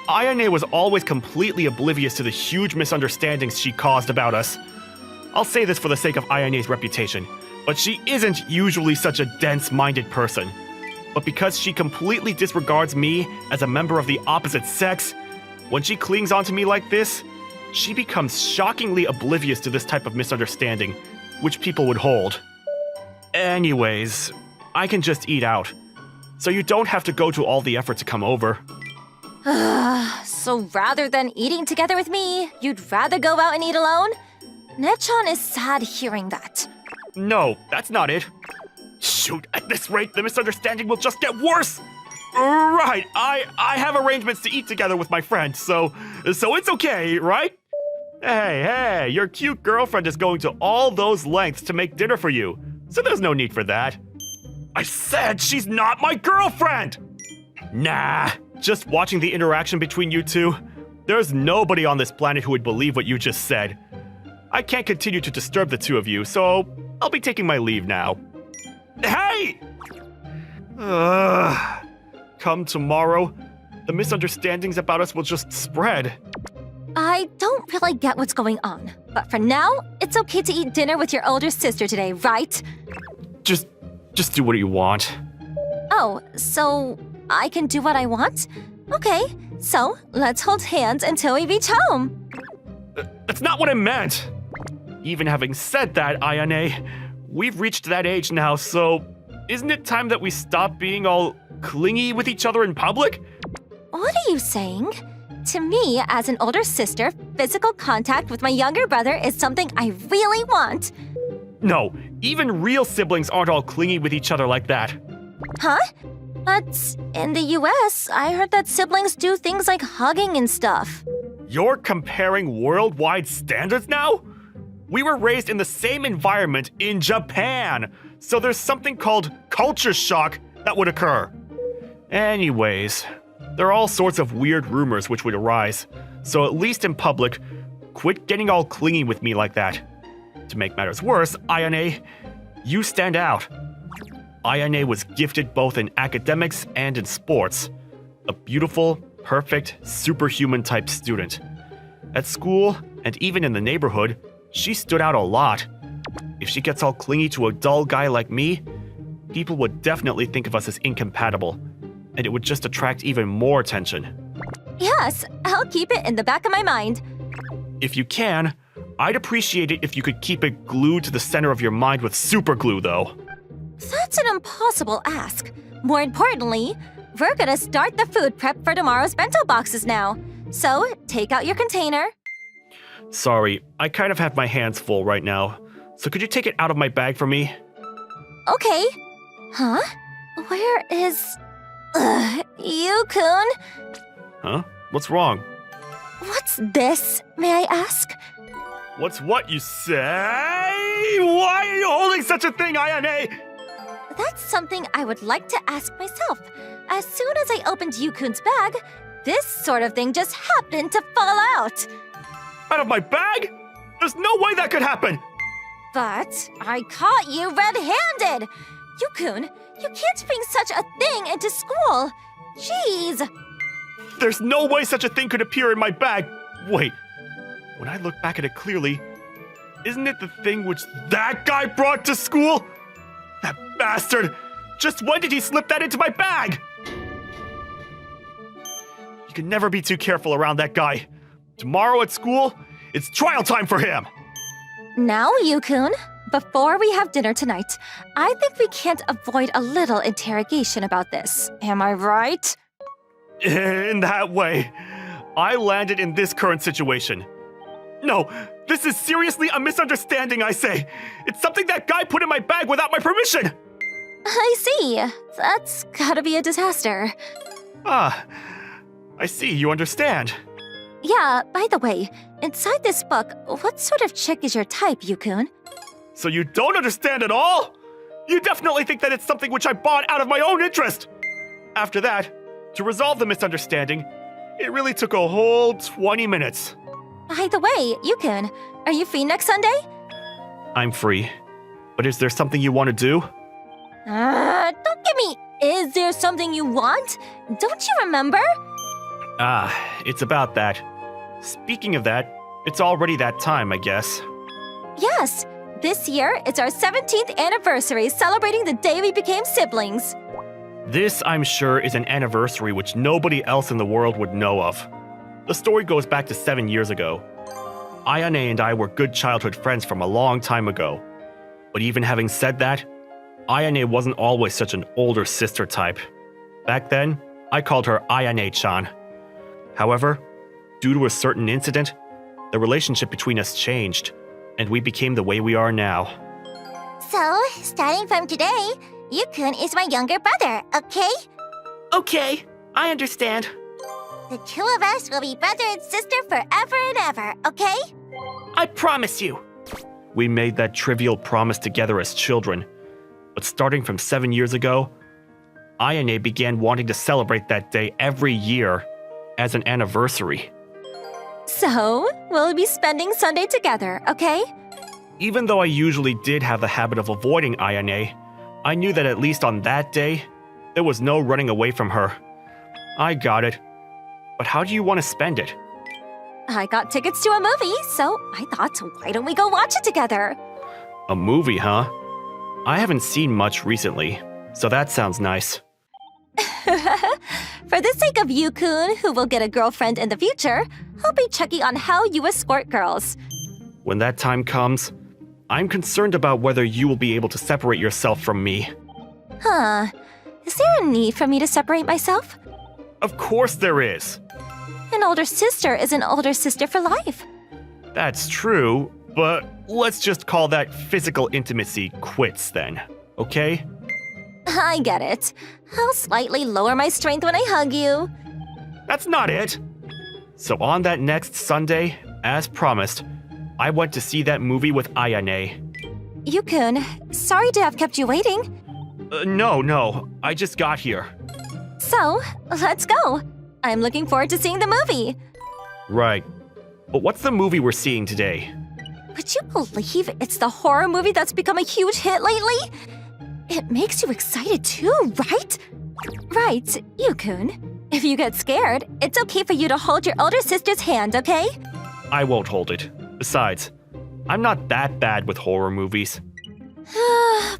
Ayane was always completely oblivious to the huge misunderstandings she caused about us. I'll say this for the sake of Ayane's reputation, but she isn't usually such a dense-minded person. But because she completely disregards me as a member of the opposite sex, when she clings onto me like this, she becomes shockingly oblivious to this type of misunderstanding, which people would hold. Anyways, I can just eat out, so you don't have to go to all the effort to come over. So rather than eating together with me, you'd rather go out and eat alone? Nechan is sad hearing that. No, that's not it. Shoot, at this rate, the misunderstanding will just get worse! Right, I have arrangements to eat together with my friend, so it's okay, right? Hey, your cute girlfriend is going to all those lengths to make dinner for you, so there's no need for that. I said she's not my girlfriend! Nah, just watching the interaction between you two, there's nobody on this planet who would believe what you just said. I can't continue to disturb the two of you, so I'll be taking my leave now. Hey! Come tomorrow, the misunderstandings about us will just spread. I don't really get what's going on, but for now, it's okay to eat dinner with your older sister today, right? Just do what you want. Oh, so I can do what I want? Okay, so let's hold hands until we reach home. That's not what I meant. Even having said that, Ayane, we've reached that age now, so isn't it time that we stop being all clingy with each other in public? What are you saying? To me, as an older sister, physical contact with my younger brother is something I really want. No, even real siblings aren't all clingy with each other like that. Huh? But in the US, I heard that siblings do things like hugging and stuff. You're comparing worldwide standards now? We were raised in the same environment in Japan, so there's something called culture shock that would occur. Anyways, there are all sorts of weird rumors which would arise, so at least in public, quit getting all clingy with me like that. To make matters worse, Ayane, you stand out. Ayane was gifted both in academics and in sports. A beautiful, perfect, superhuman type student. At school, and even in the neighborhood, she stood out a lot. If she gets all clingy to a dull guy like me, people would definitely think of us as incompatible, and it would just attract even more attention. Yes, I'll keep it in the back of my mind. If you can, I'd appreciate it if you could keep it glued to the center of your mind with super glue, though. That's an impossible ask. More importantly, we're gonna start the food prep for tomorrow's bento boxes now. So, take out your container. Sorry, I kind of have my hands full right now. So could you take it out of my bag for me? Okay. Huh? Where is... Yu-kun? Huh? What's wrong? What's this, may I ask? What's what you say? Why are you holding such a thing, Ayane? That's something I would like to ask myself. As soon as I opened Yu-kun's bag, this sort of thing just happened to fall out. Out of my bag? There's no way that could happen! But I caught you red-handed! Yu-kun, you can't bring such a thing into school! Jeez! There's no way such a thing could appear in my bag! Wait, when I look back at it clearly, isn't it the thing which that guy brought to school? That bastard! Just when did he slip that into my bag? You can never be too careful around that guy. Tomorrow at school, it's trial time for him! Now, Yu-kun, before we have dinner tonight, I think we can't avoid a little interrogation about this. Am I right? In that way, I landed in this current situation. No, this is seriously a misunderstanding, I say. It's something that guy put in my bag without my permission. I see. That's gotta be a disaster. Ah, I see, you understand. Yeah, by the way, inside this book, what sort of chick is your type, Yu-kun? So you don't understand at all? You definitely think that it's something which I bought out of my own interest. After that, to resolve the misunderstanding, it really took a whole 20 minutes. By the way, Yu-kun, are you free next Sunday? I'm free. But is there something you want to do? Don't give me, is there something you want? Don't you remember? Ah, it's about that. Speaking of that, it's already that time, I guess. Yes, this year it's our 17th anniversary celebrating the day we became siblings. This, I'm sure, is an anniversary which nobody else in the world would know of. The story goes back to 7 years ago. Ayane and I were good childhood friends from a long time ago. But even having said that, Ayane wasn't always such an older sister type. Back then, I called her Ayane-chan. However, due to a certain incident, the relationship between us changed, and we became the way we are now. So, starting from today, Yu-kun is my younger brother, okay? Okay, I understand. The two of us will be brother and sister forever and ever, okay? I promise you. We made that trivial promise together as children, but starting from 7 years ago, Ayane began wanting to celebrate that day every year as an anniversary. So, we'll be spending Sunday together, okay? Even though I usually did have the habit of avoiding Ayane, I knew that at least on that day, there was no running away from her. I got it. But how do you want to spend it? I got tickets to a movie, so I thought, why don't we go watch it together? A movie, huh? I haven't seen much recently, so that sounds nice. For the sake of Yu-kun, who will get a girlfriend in the future, I'll be checking on how you escort girls. When that time comes, I'm concerned about whether you will be able to separate yourself from me. Huh. Is there a need for me to separate myself? Of course there is. An older sister is an older sister for life. That's true, but let's just call that physical intimacy quits then, okay? I get it. I'll slightly lower my strength when I hug you. That's not it. So on that next Sunday, as promised, I went to see that movie with Ayane. Yu-kun, sorry to have kept you waiting. No, I just got here. So, let's go. I'm looking forward to seeing the movie. Right. But what's the movie we're seeing today? Would you believe it's the horror movie that's become a huge hit lately? It makes you excited too, right? Right, Yu-kun. If you get scared, it's okay for you to hold your older sister's hand, okay? I won't hold it. Besides, I'm not that bad with horror movies.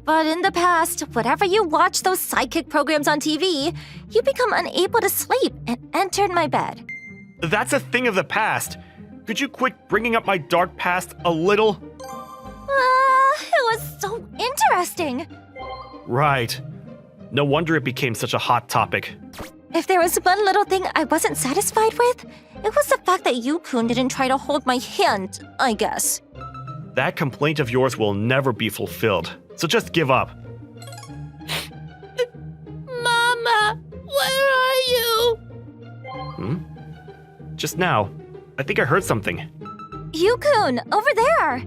But in the past, whenever you watch those sidekick programs on TV, you become unable to sleep and entered my bed. That's a thing of the past. Could you quit bringing up my dark past a little? It was so interesting. Right. No wonder it became such a hot topic. If there was one little thing I wasn't satisfied with, it was the fact that Yukun didn't try to hold my hand, I guess. That complaint of yours will never be fulfilled, so just give up. Mama, where are you? Just now, I think I heard something. Yukun, over there.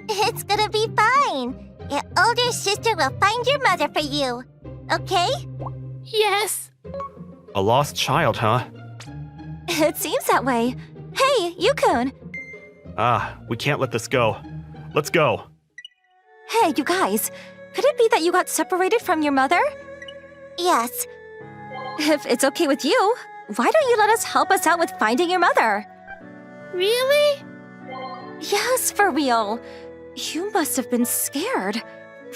It's gonna be fine. Your older sister will find your mother for you. Okay? Yes. A lost child, huh? It seems that way. Hey, Yukun. We can't let this go. Let's go. Hey, you guys. Could it be that you got separated from your mother? Yes. If it's okay with you, why don't you let us help us out with finding your mother? Really? Yes, for real. You must have been scared.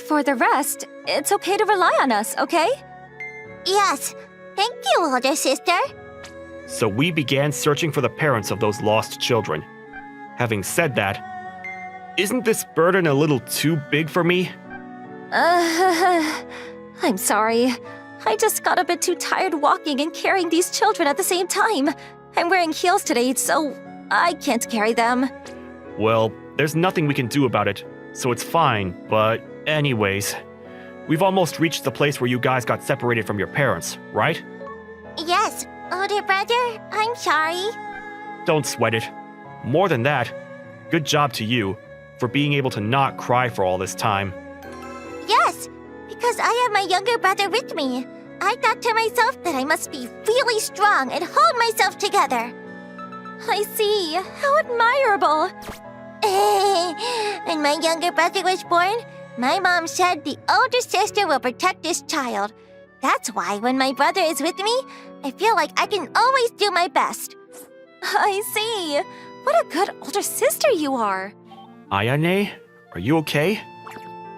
For the rest, it's okay to rely on us, okay? Yes. Thank you, older sister. So we began searching for the parents of those lost children. Having said that, isn't this burden a little too big for me? I'm sorry. I just got a bit too tired walking and carrying these children at the same time. I'm wearing heels today, so I can't carry them. Well, there's nothing we can do about it, so it's fine, but anyways, we've almost reached the place where you guys got separated from your parents, right? Yes, older brother, I'm sorry. Don't sweat it. More than that, good job to you for being able to not cry for all this time. Yes, because I have my younger brother with me. I thought to myself that I must be really strong and hold myself together. I see. How admirable. When my younger brother was born, my mom said the older sister will protect this child. That's why when my brother is with me, I feel like I can always do my best. I see. What a good older sister you are. Ayane, are you okay?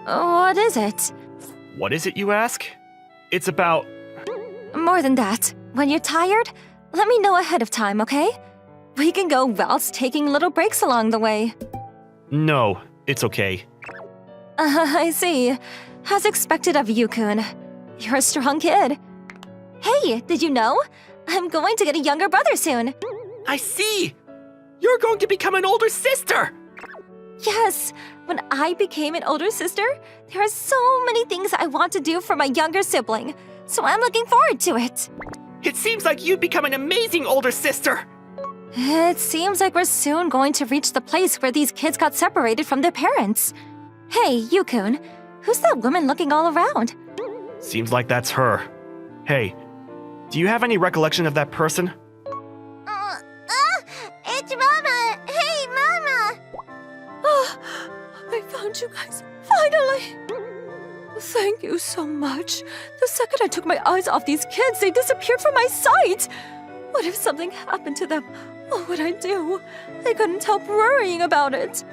What is it? What is it, you ask? It's about... More than that. When you're tired, let me know ahead of time, okay? We can go whilst taking little breaks along the way. No, it's okay. I see. As expected of Yukun. You're a strong kid. Hey, did you know? I'm going to get a younger brother soon. I see! You're going to become an older sister! Yes, when I became an older sister, there are so many things I want to do for my younger sibling, so I'm looking forward to it. It seems like you'd become an amazing older sister! It seems like we're soon going to reach the place where these kids got separated from their parents. Hey, Yukun, who's that woman looking all around? Seems like that's her. Hey, do you have any recollection of that person? It's Mama! Hey, Mama! Oh, I found you guys, finally! Thank you so much. The second I took my eyes off these kids, they disappeared from my sight! What if something happened to them? What would I do? I couldn't help worrying about it.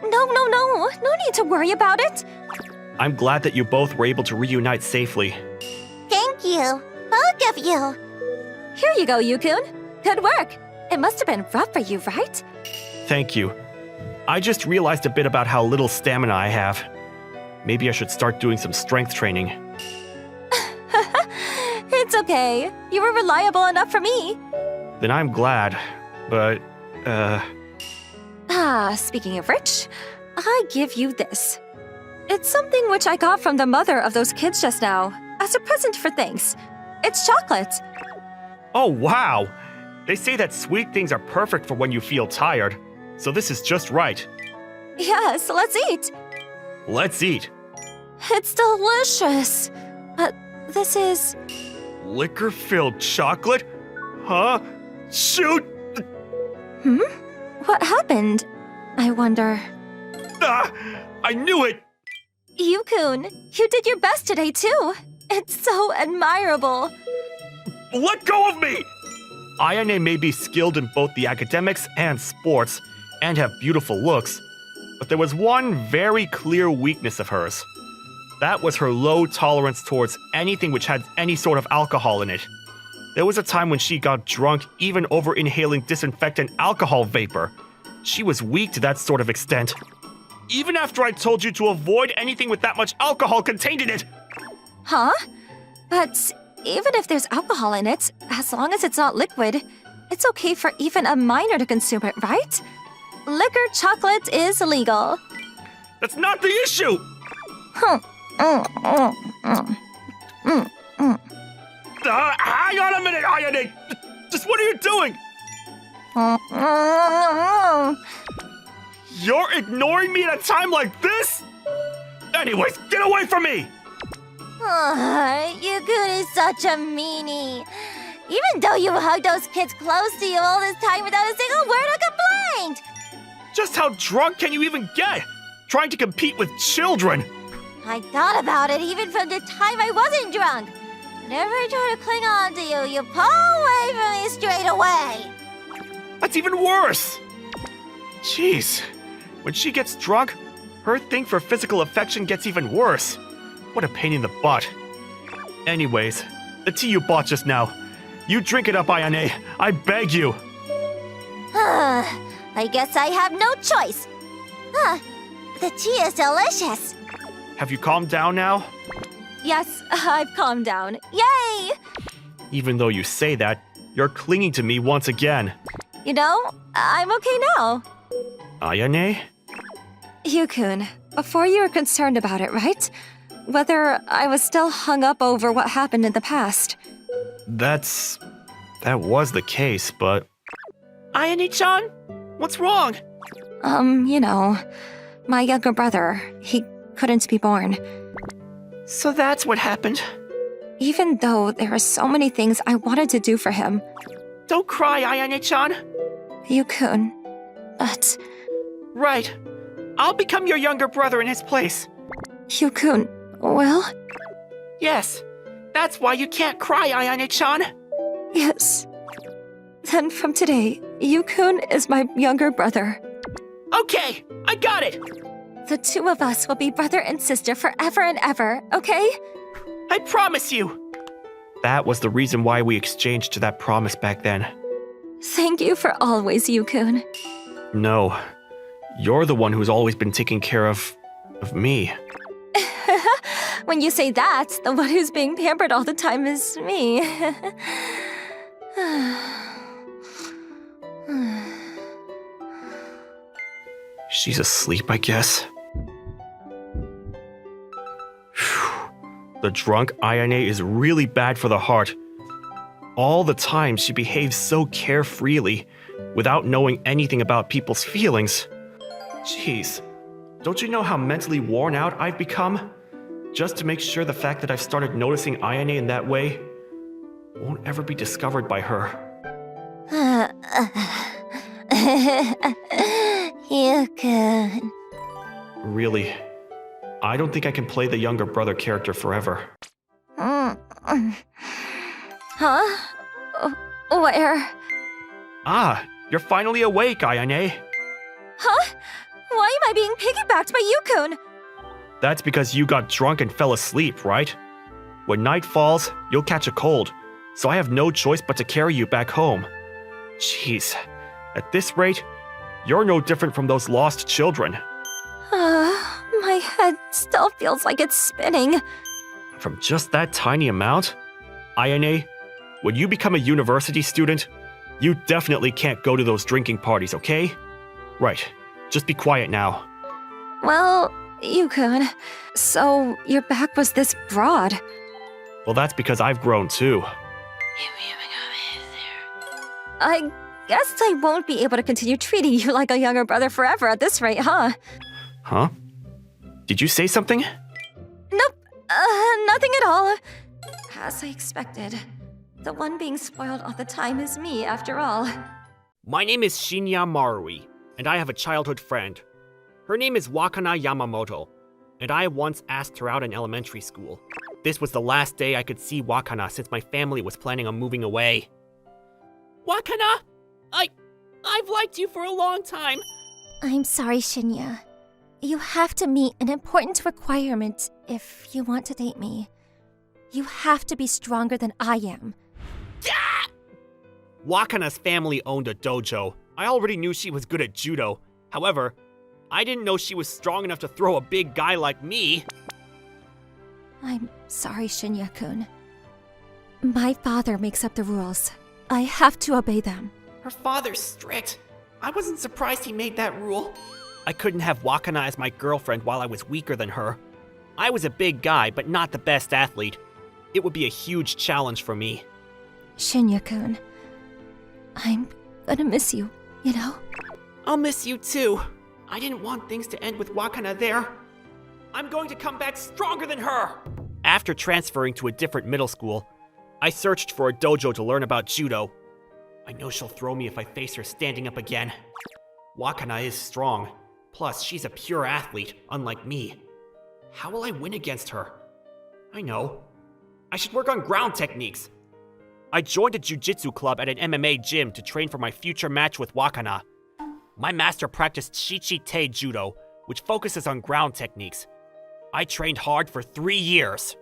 No need to worry about it. I'm glad that you both were able to reunite safely. Thank you, both of you. Here you go, Yukun. Good work. It must have been rough for you, right? Thank you. I just realized a bit about how little stamina I have. Maybe I should start doing some strength training. It's okay. You were reliable enough for me. Then I'm glad, but, Speaking of which, I give you this. It's something which I got from the mother of those kids just now, as a present for thanks. It's chocolate. Oh wow! They say that sweet things are perfect for when you feel tired, so this is just right. Yes, let's eat. Let's eat. It's delicious. But this is... Liquor-filled chocolate? Huh? Shoot! What happened? I wonder. Ah! I knew it! Yukun, you did your best today too. It's so admirable. Let go of me! Ayane may be skilled in both the academics and sports, and have beautiful looks, but there was one very clear weakness of hers. That was her low tolerance towards anything which had any sort of alcohol in it. There was a time when she got drunk even over inhaling disinfectant alcohol vapor. She was weak to that sort of extent. Even after I told you to avoid anything with that much alcohol contained in it! Huh? But even if there's alcohol in it, as long as it's not liquid, it's okay for even a minor to consume it, right? Liquor chocolate is illegal. That's not the issue! Hang on a minute, Ayane! Just what are you doing? You're ignoring me at a time like this? Anyways, get away from me! Yukun is such a meanie. Even though you hugged those kids close to you all this time without a single word of complaint! Just how drunk can you even get? Trying to compete with children! I thought about it even from the time I wasn't drunk. Whenever I try to cling on to you, you pull away from me straight away. That's even worse! Jeez, when she gets drunk, her thing for physical affection gets even worse. What a pain in the butt. Anyways, the tea you bought just now. You drink it up, Ayane. I beg you. I guess I have no choice. The tea is delicious. Have you calmed down now? Yes, I've calmed down. Yay! Even though you say that, you're clinging to me once again. You know, I'm okay now. Ayane? Yukun, before you were concerned about it, right? Whether I was still hung up over what happened in the past. That was the case, but... Ayane-chan? What's wrong? You know, my younger brother, he couldn't be born. So that's what happened. Even though there are so many things I wanted to do for him. Don't cry, Ayane-chan. Yukun, but... Right. I'll become your younger brother in his place. Yukun, well? Yes. That's why you can't cry, Ayane-chan. Yes. Then from today, Yukun is my younger brother. Okay, I got it. The two of us will be brother and sister forever and ever, okay? I promise you. That was the reason why we exchanged that promise back then. Thank you for always, Yukun. No. You're the one who's always been taking care of me. When you say that, the one who's being pampered all the time is me. She's asleep, I guess. The drunk Ayane is really bad for the heart. All the time she behaves so carefreely, without knowing anything about people's feelings. Jeez, don't you know how mentally worn out I've become? Just to make sure the fact that I've started noticing Ayane in that way won't ever be discovered by her. Yukun. Really, I don't think I can play the younger brother character forever. Huh? Where? Ah, you're finally awake, Ayane. Huh? Why am I being piggybacked by Yukun? That's because you got drunk and fell asleep, right? When night falls, you'll catch a cold, so I have no choice but to carry you back home. Jeez, at this rate, you're no different from those lost children. My head still feels like it's spinning. From just that tiny amount? Ayane, when you become a university student, you definitely can't go to those drinking parties, okay? Right, just be quiet now. Well, Yukun, so your back was this broad. Well, that's because I've grown too. I guess I won't be able to continue treating you like a younger brother forever at this rate, huh? Huh? Did you say something? Nope, nothing at all. As I expected. The one being spoiled all the time is me, after all. My name is Shinya Marui, and I have a childhood friend. Her name is Wakana Yamamoto, and I once asked her out in elementary school. This was the last day I could see Wakana since my family was planning on moving away. Wakana! I've liked you for a long time. I'm sorry, Shinya. You have to meet an important requirement if you want to date me. You have to be stronger than I am. Wakana's family owned a dojo. I already knew she was good at judo. However, I didn't know she was strong enough to throw a big guy like me. I'm sorry, Shinya-kun. My father makes up the rules. I have to obey them. Her father's strict. I wasn't surprised he made that rule. I couldn't have Wakana as my girlfriend while I was weaker than her. I was a big guy, but not the best athlete. It would be a huge challenge for me. Shinya-kun, I'm gonna miss you, you know? I'll miss you too. I didn't want things to end with Wakana there. I'm going to come back stronger than her! After transferring to a different middle school, I searched for a dojo to learn about judo. I know she'll throw me if I face her standing up again. Wakana is strong. Plus, she's a pure athlete, unlike me. How will I win against her? I know. I should work on ground techniques. I joined a jiu-jitsu club at an MMA gym to train for my future match with Wakana. My master practiced Shichi-Te Judo, which focuses on ground techniques. I trained hard for 3 years.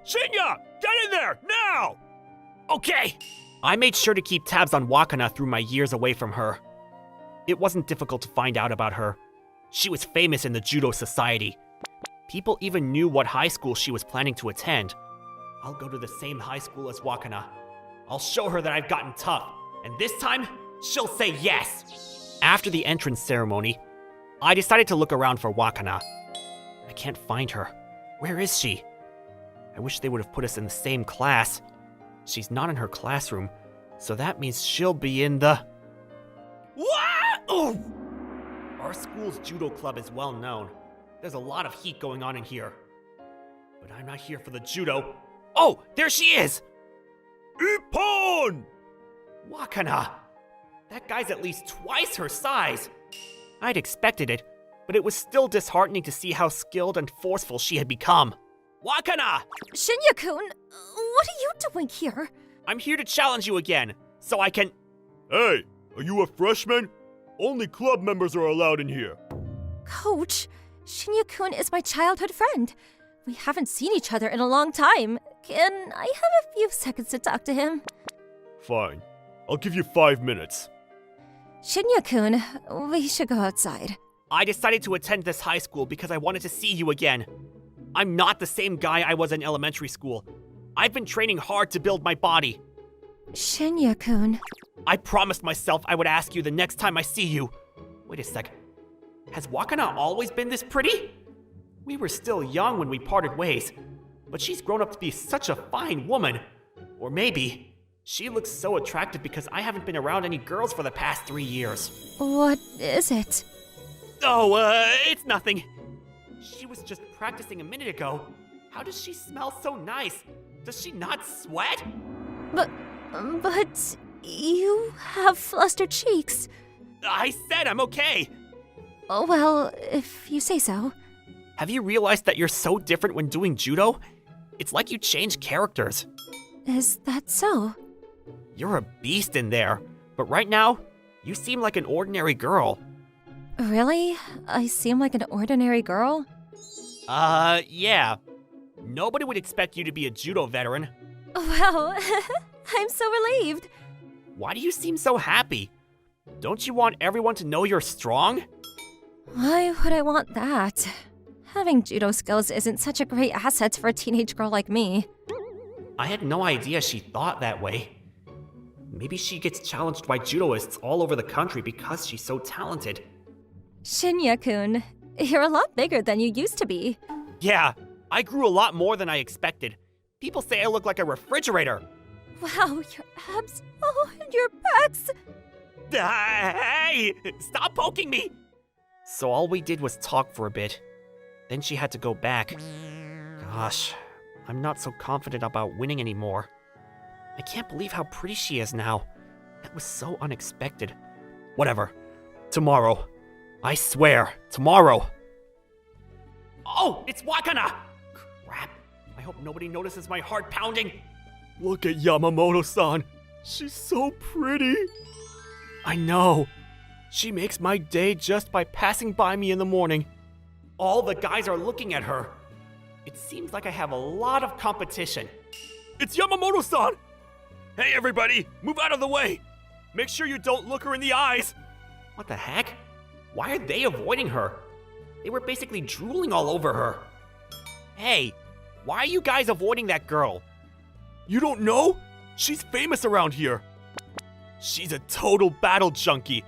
Shinya! Get in there! Now! Okay! I made sure to keep tabs on Wakana through my years away from her. It wasn't difficult to find out about her. She was famous in the judo society. People even knew what high school she was planning to attend. I'll go to the same high school as Wakana. I'll show her that I've gotten tough, and this time, she'll say yes! After the entrance ceremony, I decided to look around for Wakana. I can't find her. Where is she? I wish they would have put us in the same class. She's not in her classroom, so that means she'll be in the... What? Oh! Our school's judo club is well known. There's a lot of heat going on in here. But I'm not here for the judo. Oh, there she is! Ippon! Wakana! That guy's at least twice her size. I'd expected it, but it was still disheartening to see how skilled and forceful she had become. Wakana! Shinya-kun, what are you doing here? I'm here to challenge you again, so I can... Hey, are you a freshman? Only club members are allowed in here. Coach, Shinya-kun is my childhood friend. We haven't seen each other in a long time. Can I have a few seconds to talk to him? Fine. I'll give you 5 minutes. Shinya-kun, we should go outside. I decided to attend this high school because I wanted to see you again. I'm not the same guy I was in elementary school. I've been training hard to build my body. Shinya-kun. I promised myself I would ask you the next time I see you. Wait a sec. Has Wakana always been this pretty? We were still young when we parted ways, but she's grown up to be such a fine woman. Or maybe she looks so attractive because I haven't been around any girls for the past 3 years. What is it? Oh, it's nothing. She was just practicing a minute ago. How does she smell so nice? Does she not sweat? But you have flustered cheeks. I said I'm okay. Oh, well, if you say so. Have you realized that you're so different when doing judo? It's like you change characters. Is that so? You're a beast in there, but right now, you seem like an ordinary girl. Really? I seem like an ordinary girl? Yeah. Nobody would expect you to be a judo veteran. Wow, I'm so relieved. Why do you seem so happy? Don't you want everyone to know you're strong? Why would I want that? Having judo skills isn't such a great asset for a teenage girl like me. I had no idea she thought that way. Maybe she gets challenged by judoists all over the country because she's so talented. Shinya-kun, you're a lot bigger than you used to be. Yeah, I grew a lot more than I expected. People say I look like a refrigerator. Wow, your abs, oh, and your pecs. Hey! Stop poking me! So all we did was talk for a bit. Then she had to go back. Gosh, I'm not so confident about winning anymore. I can't believe how pretty she is now. That was so unexpected. Whatever. Tomorrow. I swear, tomorrow. Oh, it's Wakana! Crap. I hope nobody notices my heart pounding. Look at Yamamoto-san. She's so pretty. I know. She makes my day just by passing by me in the morning. All the guys are looking at her. It seems like I have a lot of competition. It's Yamamoto-san! Hey everybody, move out of the way! Make sure you don't look her in the eyes! What the heck? Why are they avoiding her? They were basically drooling all over her. Hey, why are you guys avoiding that girl? You don't know? She's famous around here. She's a total battle junkie.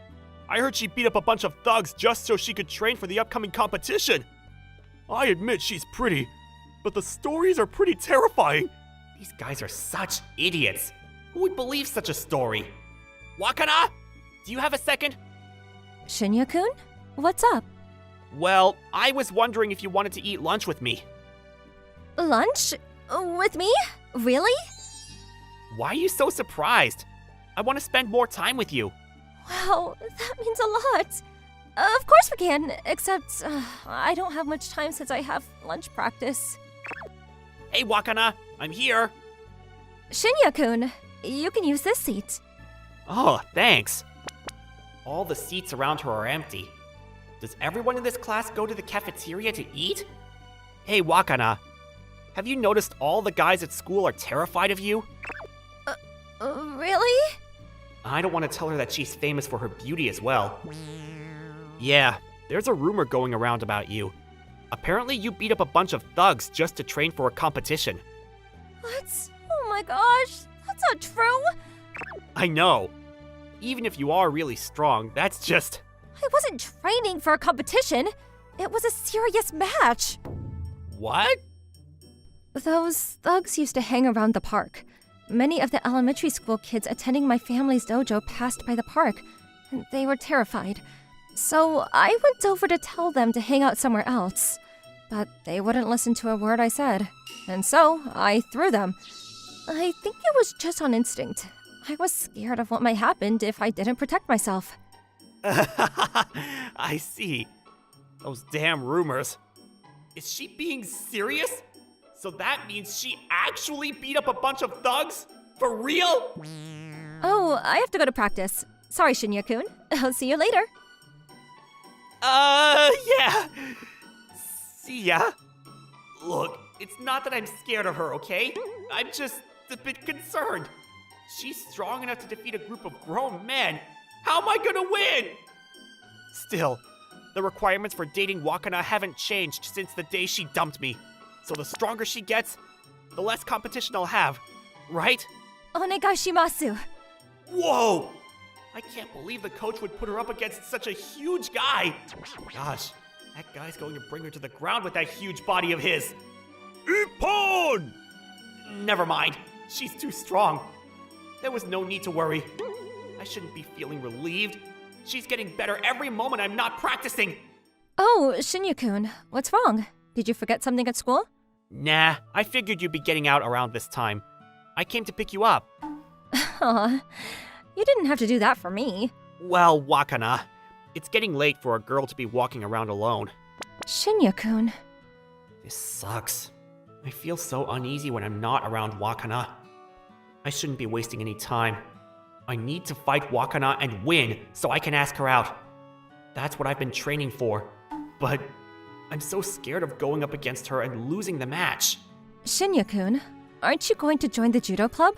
I heard she beat up a bunch of thugs just so she could train for the upcoming competition. I admit she's pretty, but the stories are pretty terrifying. These guys are such idiots. Who would believe such a story? Wakana? Do you have a second? Shinya-kun? What's up? Well, I was wondering if you wanted to eat lunch with me. Lunch? With me? Really? Why are you so surprised? I want to spend more time with you. Wow, that means a lot. Of course we can, except I don't have much time since I have lunch practice. Hey, Wakana, I'm here. Shinya-kun, you can use this seat. Oh, thanks. All the seats around her are empty. Does everyone in this class go to the cafeteria to eat? Hey, Wakana, have you noticed all the guys at school are terrified of you? Really? I don't want to tell her that she's famous for her beauty as well. Yeah, there's a rumor going around about you. Apparently you beat up a bunch of thugs just to train for a competition. What? Oh my gosh, that's not true. I know. Even if you are really strong, that's just... I wasn't training for a competition. It was a serious match. What? Those thugs used to hang around the park. Many of the elementary school kids attending my family's dojo passed by the park, and they were terrified. So I went over to tell them to hang out somewhere else. But they wouldn't listen to a word I said, and so I threw them. I think it was just on instinct. I was scared of what might happen if I didn't protect myself. I see. Those damn rumors. Is she being serious? So that means she actually beat up a bunch of thugs? For real? Oh, I have to go to practice. Sorry, Shinya-kun. I'll see you later. Yeah. See ya. Look, it's not that I'm scared of her, okay? I'm just a bit concerned. She's strong enough to defeat a group of grown men. How am I gonna win? Still, the requirements for dating Wakana haven't changed since the day she dumped me. So the stronger she gets, the less competition I'll have, right? Onegaishimasu. Whoa! I can't believe the coach would put her up against such a huge guy. Gosh, that guy's going to bring her to the ground with that huge body of his. Ippon! Never mind, she's too strong. There was no need to worry. I shouldn't be feeling relieved. She's getting better every moment I'm not practicing. Oh, Shinya-kun, what's wrong? Did you forget something at school? Nah, I figured you'd be getting out around this time. I came to pick you up. Aw, you didn't have to do that for me. Well, Wakana, it's getting late for a girl to be walking around alone. Shinya-kun. This sucks. I feel so uneasy when I'm not around Wakana. I shouldn't be wasting any time. I need to fight Wakana and win so I can ask her out. That's what I've been training for. But I'm so scared of going up against her and losing the match. Shinya-kun, aren't you going to join the judo club?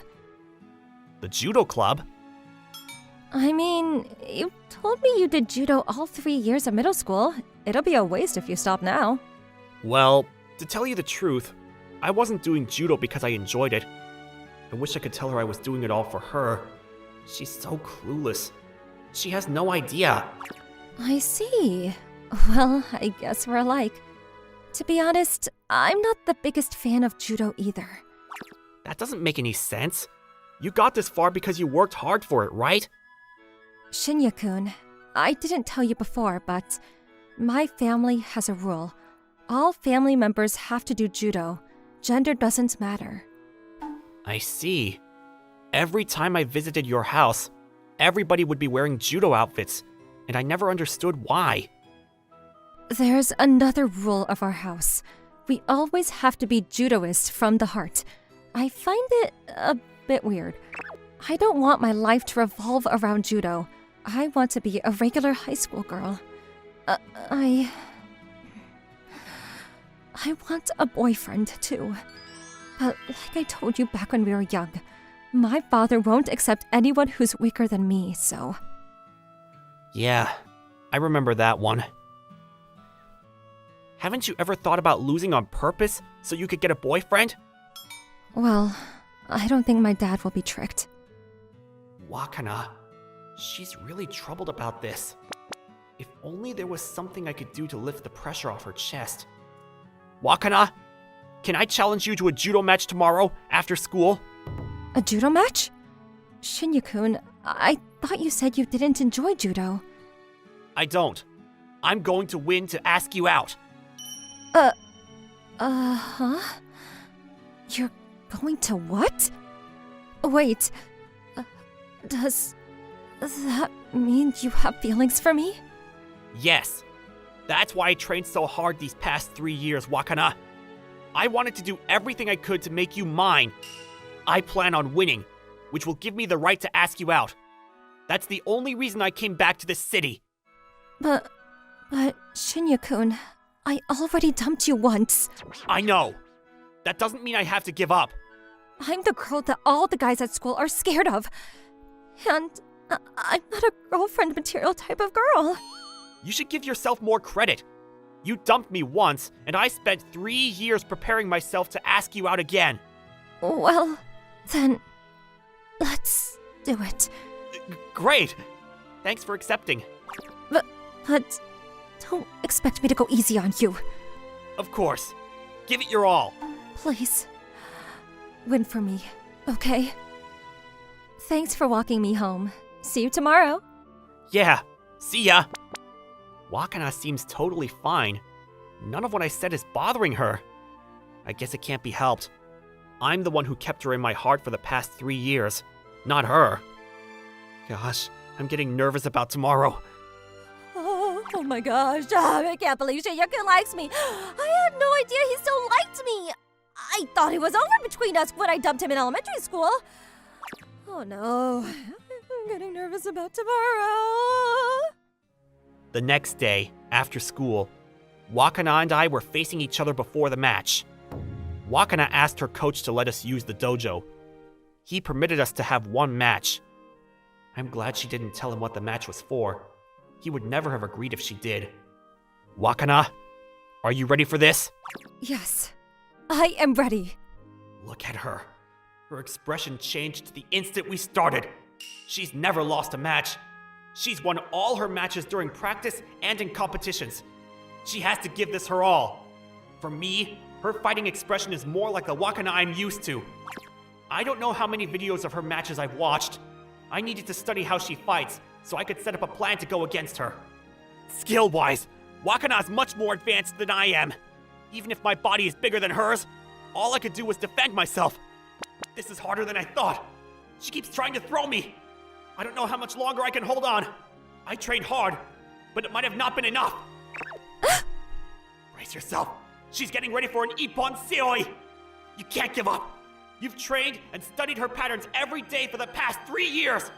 The judo club? I mean, you told me you did judo all 3 years of middle school. It'll be a waste if you stop now. Well, to tell you the truth, I wasn't doing judo because I enjoyed it. I wish I could tell her I was doing it all for her. She's so clueless. She has no idea. I see. Well, I guess we're alike. To be honest, I'm not the biggest fan of judo either. That doesn't make any sense. You got this far because you worked hard for it, right? Shinya-kun, I didn't tell you before, but my family has a rule. All family members have to do judo. Gender doesn't matter. I see. Every time I visited your house, everybody would be wearing judo outfits, and I never understood why. There's another rule of our house. We always have to be judoists from the heart. I find it a bit weird. I don't want my life to revolve around judo. I want to be a regular high school girl. I want a boyfriend, too. But like I told you back when we were young, my father won't accept anyone who's weaker than me, so... Yeah, I remember that one. Haven't you ever thought about losing on purpose so you could get a boyfriend? Well, I don't think my dad will be tricked. Wakana, she's really troubled about this. If only there was something I could do to lift the pressure off her chest. Wakana, can I challenge you to a judo match tomorrow after school? A judo match? Shinya-kun, I thought you said you didn't enjoy judo. I don't. I'm going to win to ask you out. Huh? You're going to what? Wait, does that mean you have feelings for me? Yes. That's why I trained so hard these past 3 years, Wakana. I wanted to do everything I could to make you mine. I plan on winning, which will give me the right to ask you out. That's the only reason I came back to this city. But Shinya-kun, I already dumped you once. I know. That doesn't mean I have to give up. I'm the girl that all the guys at school are scared of. And I'm not a girlfriend material type of girl. You should give yourself more credit. You dumped me once, and I spent 3 years preparing myself to ask you out again. Well, then, let's do it. Great. Thanks for accepting. But don't expect me to go easy on you. Of course. Give it your all. Please, win for me, okay? Thanks for walking me home. See you tomorrow. Yeah. See ya. Wakana seems totally fine. None of what I said is bothering her. I guess it can't be helped. I'm the one who kept her in my heart for the past 3 years, not her. Gosh, I'm getting nervous about tomorrow. Oh my gosh, I can't believe Shinya-kun likes me. I had no idea he still liked me. I thought it was over between us when I dumped him in elementary school. Oh no, I'm getting nervous about tomorrow. The next day, after school, Wakana and I were facing each other before the match. Wakana asked her coach to let us use the dojo. He permitted us to have one match. I'm glad she didn't tell him what the match was for. He would never have agreed if she did. Wakana, are you ready for this? Yes, I am ready. Look at her. Her expression changed the instant we started. She's never lost a match. She's won all her matches during practice and in competitions. She has to give this her all. For me, her fighting expression is more like the Wakana I'm used to. I don't know how many videos of her matches I've watched. I needed to study how she fights, so I could set up a plan to go against her. Skill-wise, Wakana's much more advanced than I am. Even if my body is bigger than hers, all I could do was defend myself. This is harder than I thought. She keeps trying to throw me. I don't know how much longer I can hold on. I trained hard, but it might have not been enough. Brace yourself. She's getting ready for an Ippon Seoi. You can't give up. You've trained and studied her patterns every day for the past 3 years.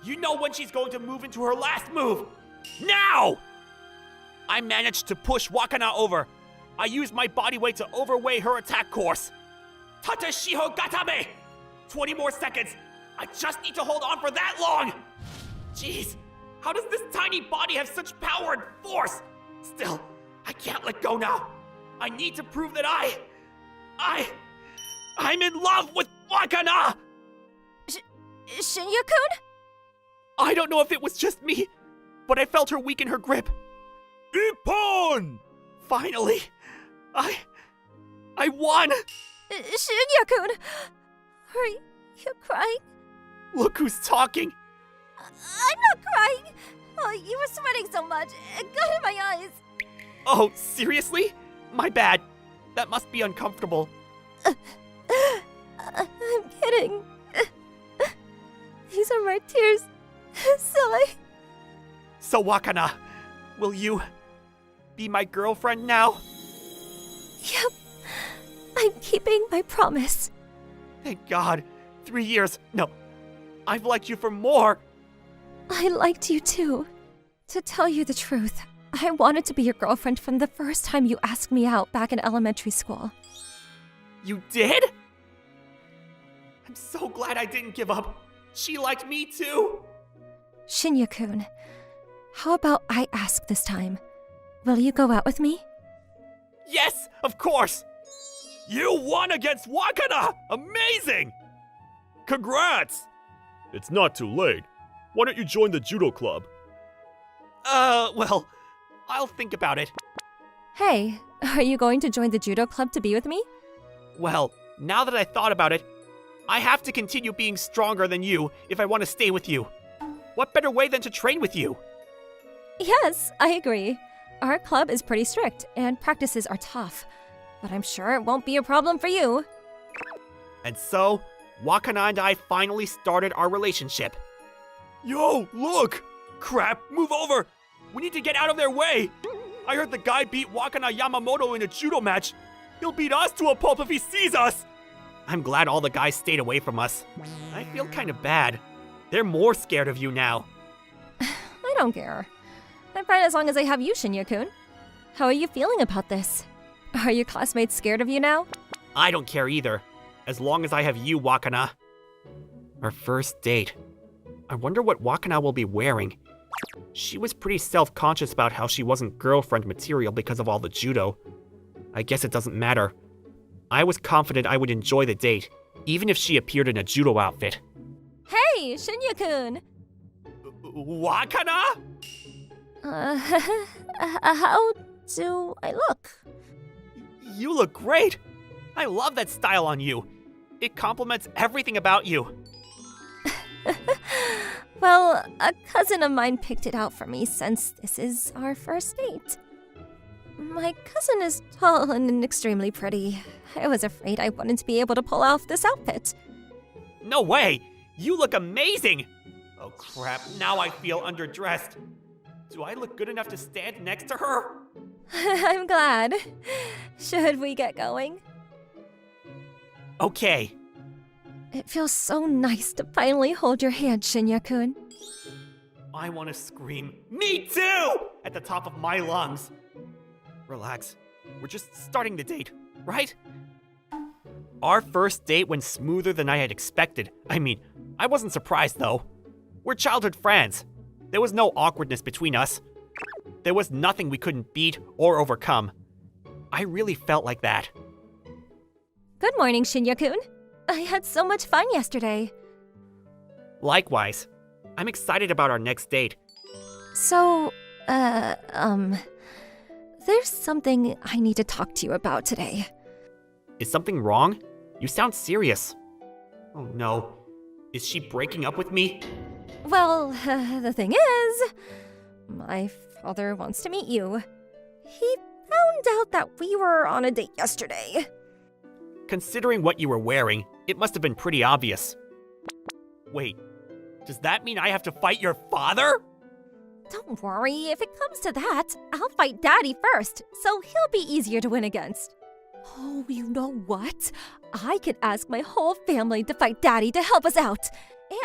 You know when she's going to move into her last move. Now! I managed to push Wakana over. I used my body weight to overweigh her attack course. Tatashiho Gatame! 20 more seconds. I just need to hold on for that long. Jeez, how does this tiny body have such power and force? Still, I can't let go now. I need to prove that I'm in love with Wakana! Shinya-kun? I don't know if it was just me, but I felt her weaken her grip. Ippon! Finally, I won! Shinya-kun! Are you crying? Look who's talking! I'm not crying. Oh, you were sweating so much. It got in my eyes. Oh, seriously? My bad. That must be uncomfortable. I'm kidding. These are my tears. Silly. So Wakana, will you be my girlfriend now? Yep. I'm keeping my promise. Thank God. 3 years. No. I've liked you for more. I liked you too. To tell you the truth, I wanted to be your girlfriend from the first time you asked me out back in elementary school. You did? I'm so glad I didn't give up. She liked me too. Shinya-kun, how about I ask this time? Will you go out with me? Yes, of course. You won against Wakana! Amazing! Congrats! It's not too late. Why don't you join the judo club? Well, I'll think about it. Hey, are you going to join the judo club to be with me? Well, now that I thought about it, I have to continue being stronger than you if I want to stay with you. What better way than to train with you? Yes, I agree. Our club is pretty strict, and practices are tough. But I'm sure it won't be a problem for you. And so, Wakana and I finally started our relationship. Yo, look! Crap, move over! We need to get out of their way! I heard the guy beat Wakana Yamamoto in a judo match. He'll beat us to a pulp if he sees us! I'm glad all the guys stayed away from us. I feel kind of bad. They're more scared of you now. I don't care. I'm fine as long as I have you, Shinya-kun. How are you feeling about this? Are your classmates scared of you now? I don't care either, as long as I have you, Wakana. Our first date. I wonder what Wakana will be wearing. She was pretty self-conscious about how she wasn't girlfriend material because of all the judo. I guess it doesn't matter. I was confident I would enjoy the date, even if she appeared in a judo outfit. Hey, Shinya-kun! Wakana? How do I look? You look great! I love that style on you. It complements everything about you. Well, a cousin of mine picked it out for me since this is our first date. My cousin is tall and extremely pretty. I was afraid I wouldn't be able to pull off this outfit. No way! You look amazing! Oh crap, now I feel underdressed. Do I look good enough to stand next to her? I'm glad. Should we get going? Okay. It feels so nice to finally hold your hand, Shinya-kun. I want to scream, "Me too!" at the top of my lungs. Relax. We're just starting the date, right? Our first date went smoother than I had expected. I mean, I wasn't surprised though. We're childhood friends. There was no awkwardness between us. There was nothing we couldn't beat or overcome. I really felt like that. Good morning, Shinya-kun. I had so much fun yesterday. Likewise. I'm excited about our next date. So, there's something I need to talk to you about today. Is something wrong? You sound serious. Oh no. Is she breaking up with me? Well, the thing is, my father wants to meet you. He found out that we were on a date yesterday. Considering what you were wearing, it must have been pretty obvious. Wait, does that mean I have to fight your father? Don't worry, if it comes to that, I'll fight Daddy first, so he'll be easier to win against. Oh, you know what? I could ask my whole family to fight Daddy to help us out,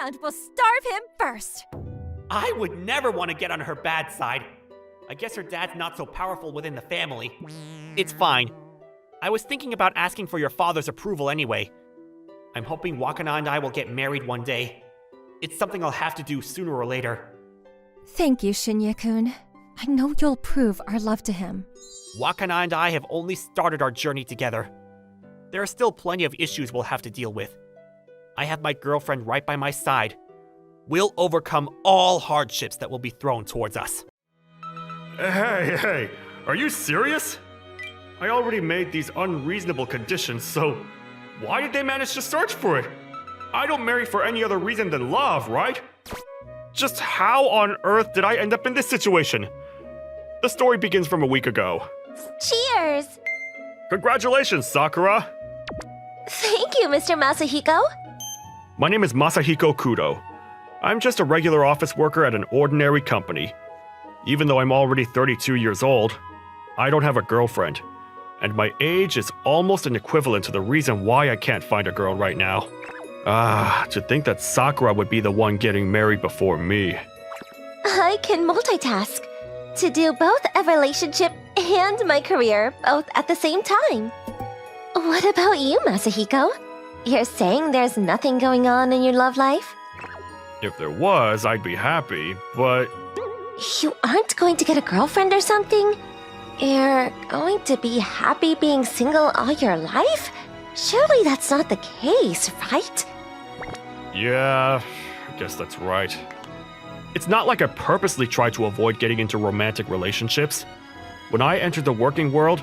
and we'll starve him first. I would never want to get on her bad side. I guess her dad's not so powerful within the family. It's fine. I was thinking about asking for your father's approval anyway. I'm hoping Wakana and I will get married one day. It's something I'll have to do sooner or later. Thank you, Shinya-kun. I know you'll prove our love to him. Wakana and I have only started our journey together. There are still plenty of issues we'll have to deal with. I have my girlfriend right by my side. We'll overcome all hardships that will be thrown towards us. Hey, are you serious? I already made these unreasonable conditions, so why did they manage to search for it? I don't marry for any other reason than love, right? Just how on earth did I end up in this situation? The story begins from a week ago. Cheers! Congratulations, Sakura! Thank you, Mr. Masahiko. My name is Masahiko Kudo. I'm just a regular office worker at an ordinary company. Even though I'm already 32 years old, I don't have a girlfriend. And my age is almost an equivalent to the reason why I can't find a girl right now. To think that Sakura would be the one getting married before me. I can multitask. To do both a relationship and my career, both at the same time. What about you, Masahiko? You're saying there's nothing going on in your love life? If there was, I'd be happy, but... You aren't going to get a girlfriend or something? You're going to be happy being single all your life? Surely that's not the case, right? Yeah, I guess that's right. It's not like I purposely tried to avoid getting into romantic relationships. When I entered the working world,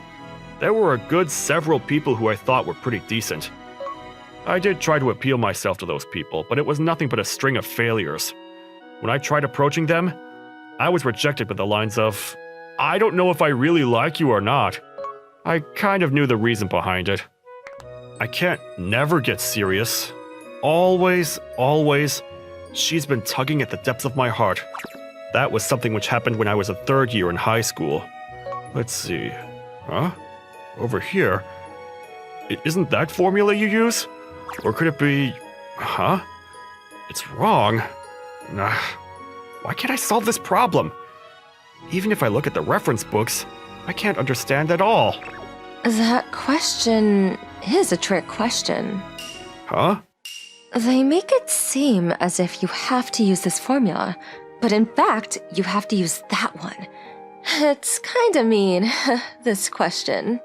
there were a good several people who I thought were pretty decent. I did try to appeal myself to those people, but it was nothing but a string of failures. When I tried approaching them, I was rejected with the lines of, "I don't know if I really like you or not." I kind of knew the reason behind it. I can't never get serious. Always, she's been tugging at the depths of my heart. That was something which happened when I was a third year in high school. Let's see. Huh? Over here? Isn't that formula you use? Or could it be... Huh? It's wrong. Nah. Why can't I solve this problem? Even if I look at the reference books, I can't understand at all. That question is a trick question. Huh? They make it seem as if you have to use this formula, but in fact, you have to use that one. It's kinda mean, this question.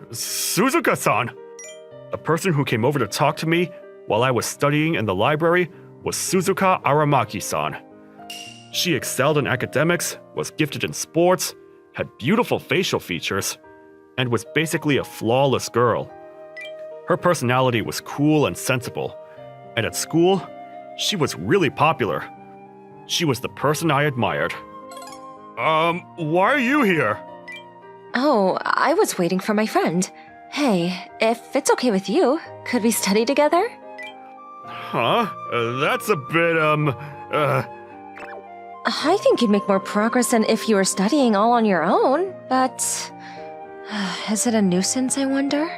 Suzuka-san! The person who came over to talk to me while I was studying in the library was Suzuka Aramaki-san. She excelled in academics, was gifted in sports, had beautiful facial features, and was basically a flawless girl. Her personality was cool and sensible, and at school, she was really popular. She was the person I admired. Why are you here? Oh, I was waiting for my friend. Hey, if it's okay with you, could we study together? Huh? That's a bit, I think you'd make more progress than if you were studying all on your own, but... is it a nuisance, I wonder?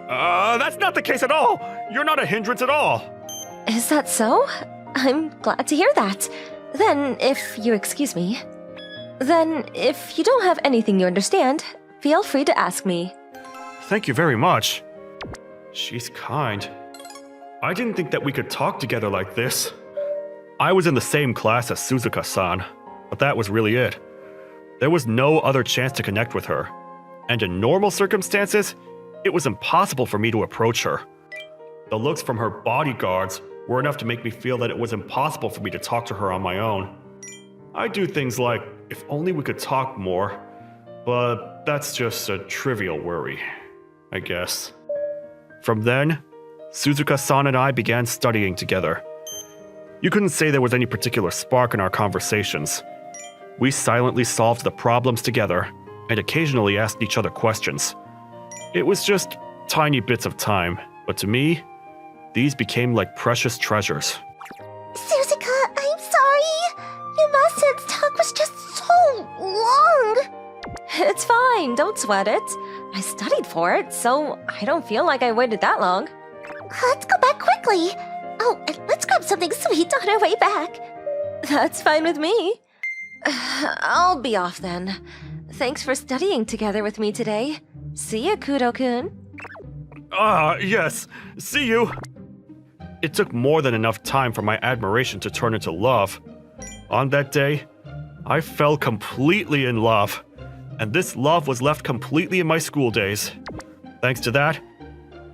That's not the case at all! You're not a hindrance at all! Is that so? I'm glad to hear that. Then, if you excuse me... Then, if you don't have anything you understand, feel free to ask me. Thank you very much. She's kind. I didn't think that we could talk together like this. I was in the same class as Suzuka-san, but that was really it. There was no other chance to connect with her, and in normal circumstances, it was impossible for me to approach her. The looks from her bodyguards were enough to make me feel that it was impossible for me to talk to her on my own. I do things like, if only we could talk more, but that's just a trivial worry, I guess. From then, Suzuka-san and I began studying together. You couldn't say there was any particular spark in our conversations. We silently solved the problems together, and occasionally asked each other questions. It was just tiny bits of time, but to me, these became like precious treasures. Suzuka, I'm sorry. Yumasa's talk was just so long. It's fine, don't sweat it. I studied for it, so I don't feel like I waited that long. Let's go back quickly. Oh, and let's grab something sweet on our way back. That's fine with me. I'll be off then. Thanks for studying together with me today. See ya, Kudo-kun. Yes. See you. It took more than enough time for my admiration to turn into love. On that day, I fell completely in love, and this love was left completely in my school days. Thanks to that,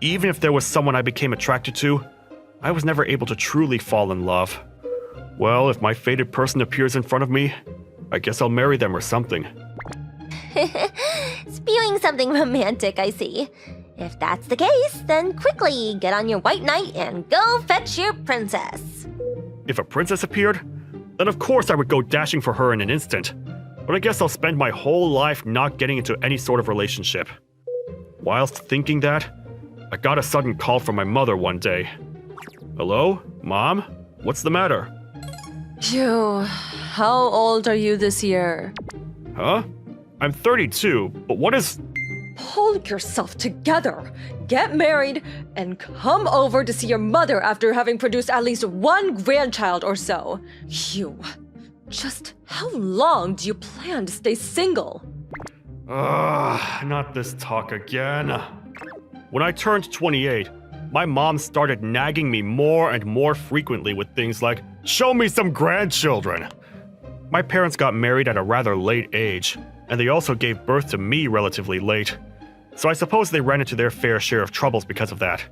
even if there was someone I became attracted to, I was never able to truly fall in love. Well, if my fated person appears in front of me, I guess I'll marry them or something. Spewing something romantic, I see. If that's the case, then quickly get on your white knight and go fetch your princess. If a princess appeared, then of course I would go dashing for her in an instant. But I guess I'll spend my whole life not getting into any sort of relationship. Whilst thinking that, I got a sudden call from my mother one day. Hello? Mom? What's the matter? Phew, how old are you this year? Huh? I'm 32, but what is... Pull yourself together, get married, and come over to see your mother after having produced at least one grandchild or so. You, just how long do you plan to stay single? Not this talk again. When I turned 28, my mom started nagging me more and more frequently with things like, "Show me some grandchildren." My parents got married at a rather late age, and they also gave birth to me relatively late. So I suppose they ran into their fair share of troubles because of that.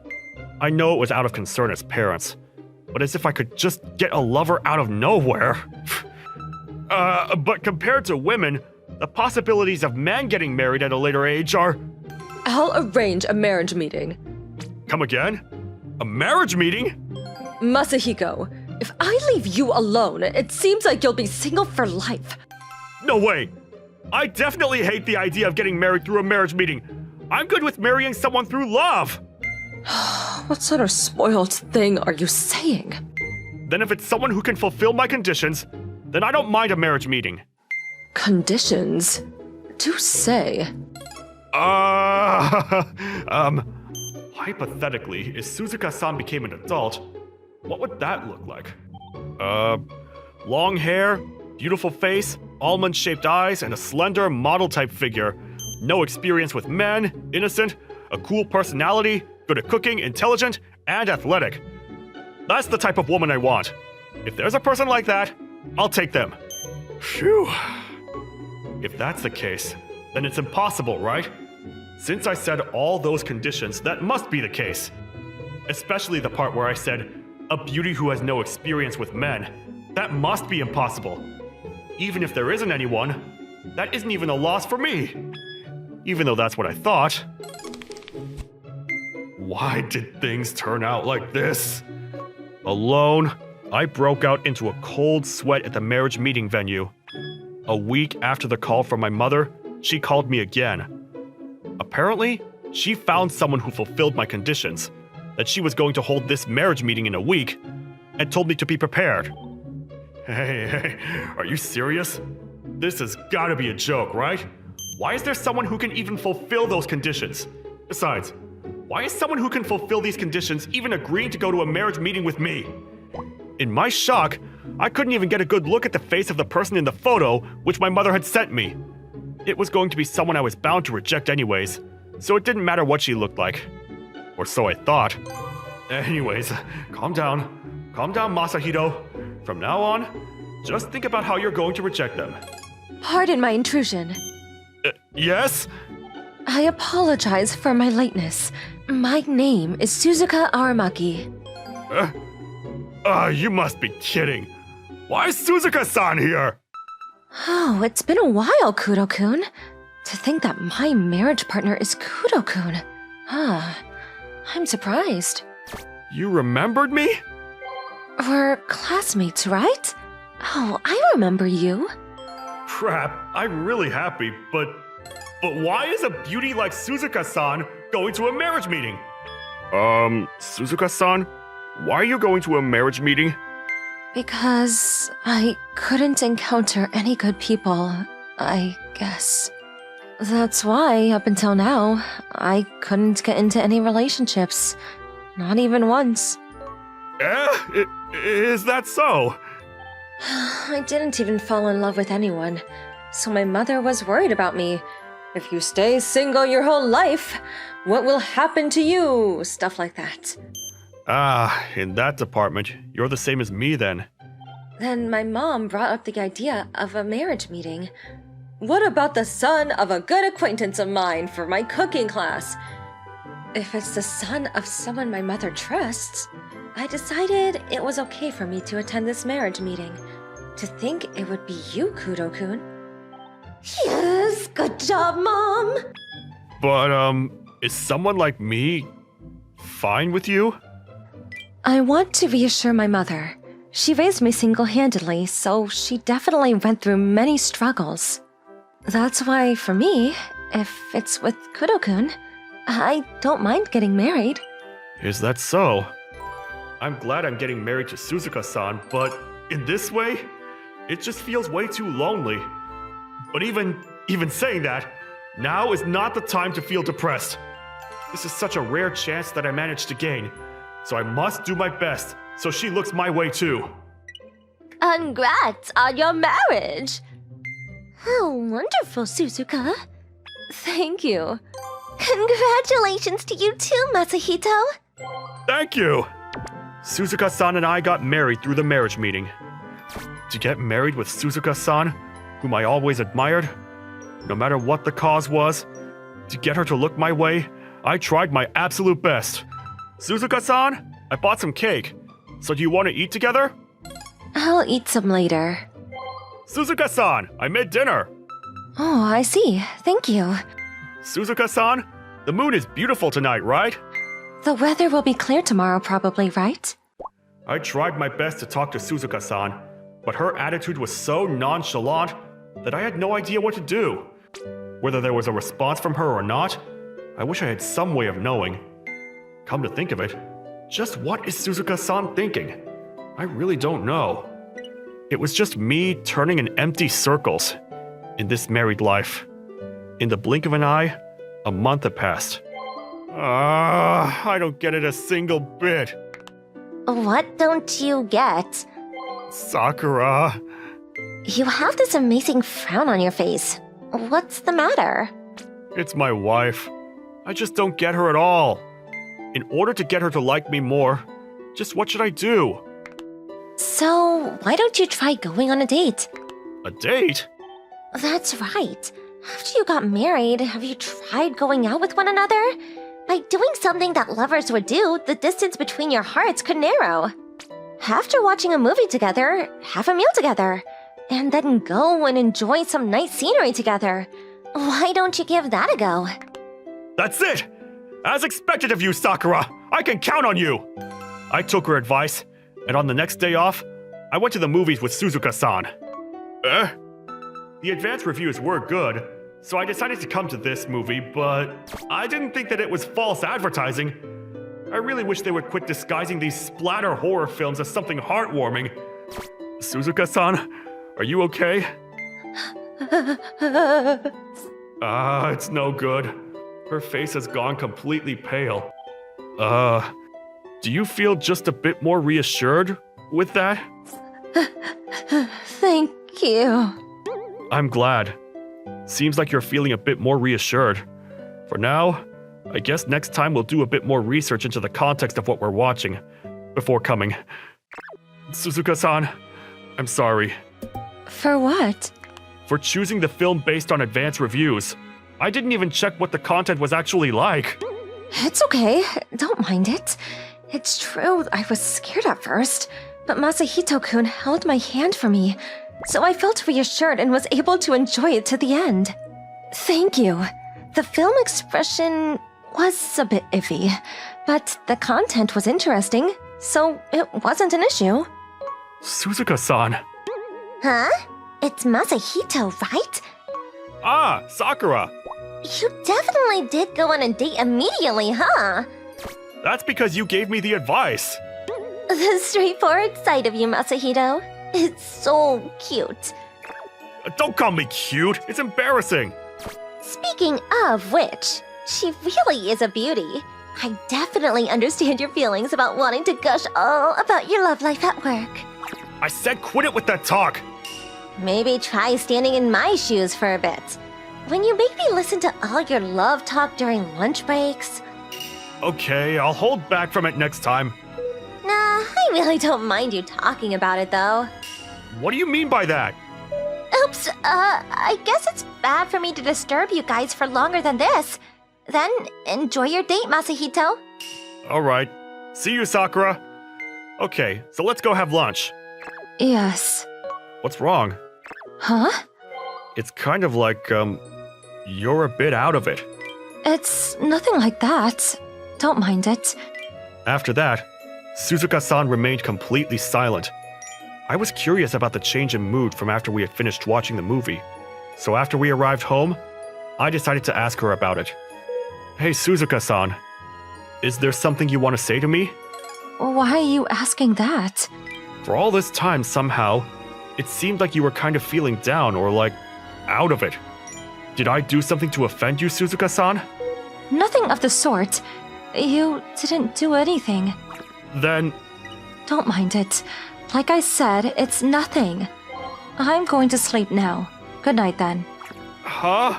I know it was out of concern as parents, but as if I could just get a lover out of nowhere. But compared to women, the possibilities of men getting married at a later age are... I'll arrange a marriage meeting. Come again? A marriage meeting? Masahiko, if I leave you alone, it seems like you'll be single for life. No way! I definitely hate the idea of getting married through a marriage meeting. I'm good with marrying someone through love. What sort of spoiled thing are you saying? Then if it's someone who can fulfill my conditions, then I don't mind a marriage meeting. Conditions? Do say. Hypothetically, if Suzuka-san became an adult, what would that look like? Long hair, beautiful face, almond-shaped eyes, and a slender model-type figure. No experience with men, innocent, a cool personality, good at cooking, intelligent, and athletic. That's the type of woman I want. If there's a person like that, I'll take them. Phew. If that's the case, then it's impossible, right? Since I said all those conditions, that must be the case. Especially the part where I said, a beauty who has no experience with men. That must be impossible. Even if there isn't anyone, that isn't even a loss for me. Even though that's what I thought. Why did things turn out like this? Alone, I broke out into a cold sweat at the marriage meeting venue. A week after the call from my mother, she called me again. Apparently, she found someone who fulfilled my conditions, that she was going to hold this marriage meeting in a week, and told me to be prepared. Hey, are you serious? This has gotta be a joke, right? Why is there someone who can even fulfill those conditions? Besides, why is someone who can fulfill these conditions even agreeing to go to a marriage meeting with me? In my shock, I couldn't even get a good look at the face of the person in the photo which my mother had sent me. It was going to be someone I was bound to reject anyways, so it didn't matter what she looked like. Or so I thought. Anyways, calm down, Masahito. From now on, just think about how you're going to reject them. Pardon my intrusion. Yes? I apologize for my lateness. My name is Suzuka Aramaki. You must be kidding. Why is Suzuka-san here? Oh, it's been a while, Kudo-kun. To think that my marriage partner is Kudo-kun. I'm surprised. You remembered me? We're classmates, right? Oh, I remember you. Crap, I'm really happy, but why is a beauty like Suzuka-san going to a marriage meeting? Suzuka-san, why are you going to a marriage meeting? Because I couldn't encounter any good people, I guess. That's why, up until now, I couldn't get into any relationships. Not even once. Is that so? I didn't even fall in love with anyone, so my mother was worried about me. If you stay single your whole life, what will happen to you? Stuff like that. In that department, you're the same as me then. Then my mom brought up the idea of a marriage meeting. What about the son of a good acquaintance of mine for my cooking class? If it's the son of someone my mother trusts, I decided it was okay for me to attend this marriage meeting. To think it would be you, Kudo-kun. Yes, good job, Mom! But, is someone like me fine with you? I want to reassure my mother. She raised me single-handedly, so she definitely went through many struggles. That's why, for me, if it's with Kudo-kun, I don't mind getting married. Is that so? I'm glad I'm getting married to Suzuka-san, but in this way, it just feels way too lonely. But even saying that, now is not the time to feel depressed. This is such a rare chance that I managed to gain, so I must do my best so she looks my way too. Congrats on your marriage! How wonderful, Suzuka. Thank you. Congratulations to you too, Masahito. Thank you! Suzuka-san and I got married through the marriage meeting. To get married with Suzuka-san, whom I always admired, no matter what the cause was, to get her to look my way, I tried my absolute best. Suzuka-san, I bought some cake. So do you want to eat together? I'll eat some later. Suzuka-san, I made dinner. Oh, I see. Thank you. Suzuka-san, the moon is beautiful tonight, right? The weather will be clear tomorrow, probably, right? I tried my best to talk to Suzuka-san, but her attitude was so nonchalant that I had no idea what to do. Whether there was a response from her or not, I wish I had some way of knowing. Come to think of it, just what is Suzuka-san thinking? I really don't know. It was just me turning in empty circles in this married life. In the blink of an eye, a month had passed. I don't get it a single bit. What don't you get? Sakura. You have this amazing frown on your face. What's the matter? It's my wife. I just don't get her at all. In order to get her to like me more, just what should I do? So, why don't you try going on a date? A date? That's right. After you got married, have you tried going out with one another? By doing something that lovers would do, the distance between your hearts could narrow. After watching a movie together, have a meal together, and then go and enjoy some nice scenery together. Why don't you give that a go? That's it! As expected of you, Sakura! I can count on you! I took her advice, and on the next day off, I went to the movies with Suzuka-san. The advance reviews were good, so I decided to come to this movie, but I didn't think that it was false advertising. I really wish they would quit disguising these splatter horror films as something heartwarming. Suzuka-san, are you okay? It's no good. Her face has gone completely pale. Do you feel just a bit more reassured with that? Thank you. I'm glad. Seems like you're feeling a bit more reassured. For now, I guess next time we'll do a bit more research into the context of what we're watching before coming. Suzuka-san, I'm sorry. For what? For choosing the film based on advance reviews. I didn't even check what the content was actually like. It's okay. Don't mind it. It's true, I was scared at first, but Masahito-kun held my hand for me, so I felt reassured and was able to enjoy it to the end. Thank you. The film expression was a bit iffy, but the content was interesting, so it wasn't an issue. Suzuka-san. Huh? It's Masahito, right? Ah, Sakura. You definitely did go on a date immediately, huh? That's because you gave me the advice. The straightforward side of you, Masahito. It's so cute. Don't call me cute. It's embarrassing. Speaking of which, she really is a beauty. I definitely understand your feelings about wanting to gush all about your love life at work. I said quit it with that talk. Maybe try standing in my shoes for a bit. When you make me listen to all your love talk during lunch breaks. Okay, I'll hold back from it next time. Nah, I really don't mind you talking about it though. What do you mean by that? Oops, I guess it's bad for me to disturb you guys for longer than this. Then, enjoy your date, Masahito. Alright. See you, Sakura. Okay, so let's go have lunch. Yes. What's wrong? Huh? It's kind of like, you're a bit out of it. It's nothing like that. Don't mind it. After that, Suzuka-san remained completely silent. I was curious about the change in mood from after we had finished watching the movie. So after we arrived home, I decided to ask her about it. Hey, Suzuka-san, is there something you want to say to me? Why are you asking that? For all this time, somehow, it seemed like you were kind of feeling down or like out of it. Did I do something to offend you, Suzuka-san? Nothing of the sort. You didn't do anything. Then... Don't mind it. Like I said, it's nothing. I'm going to sleep now. Good night then. Huh?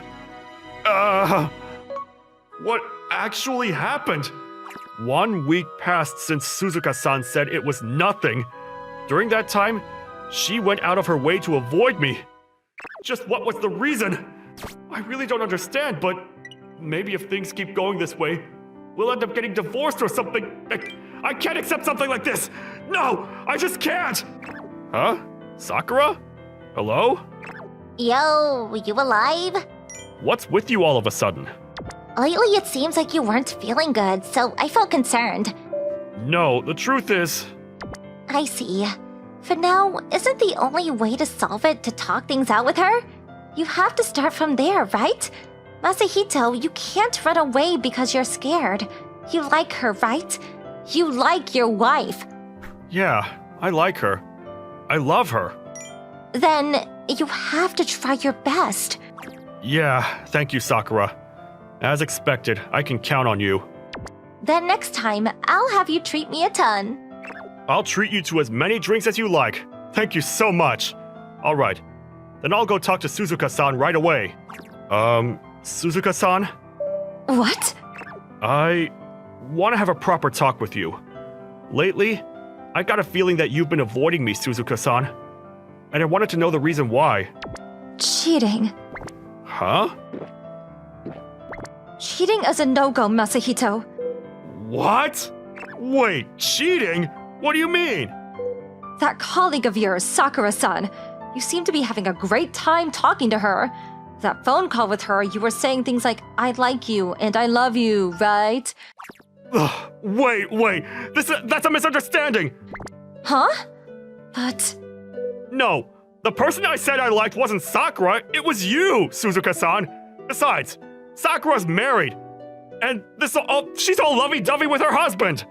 What actually happened? 1 week passed since Suzuka-san said it was nothing. During that time, she went out of her way to avoid me. Just what was the reason? I really don't understand, but maybe if things keep going this way, we'll end up getting divorced or something. I can't accept something like this! No! I just can't! Huh? Sakura? Hello? Yo, you alive? What's with you all of a sudden? Lately it seems like you weren't feeling good, so I felt concerned. No, the truth is... I see. For now, isn't the only way to solve it to talk things out with her? You have to start from there, right? Masahito, you can't run away because you're scared. You like her, right? You like your wife. Yeah, I like her. I love her. Then you have to try your best. Yeah, thank you, Sakura. As expected, I can count on you. Then next time, I'll have you treat me a ton. I'll treat you to as many drinks as you like. Thank you so much. All right, then I'll go talk to Suzuka-san right away. Suzuka-san? What? I want to have a proper talk with you. Lately, I got a feeling that you've been avoiding me, Suzuka-san. And I wanted to know the reason why. Cheating. Huh? Cheating is a no-go, Masahito. What? Wait, cheating? What do you mean? That colleague of yours, Sakura-san, you seem to be having a great time talking to her. That phone call with her, you were saying things like, I like you and I love you, right? Ugh, wait, that's a misunderstanding! Huh? But... No, the person I said I liked wasn't Sakura, it was you, Suzuka-san! Besides, Sakura's married, and she's all lovey-dovey with her husband!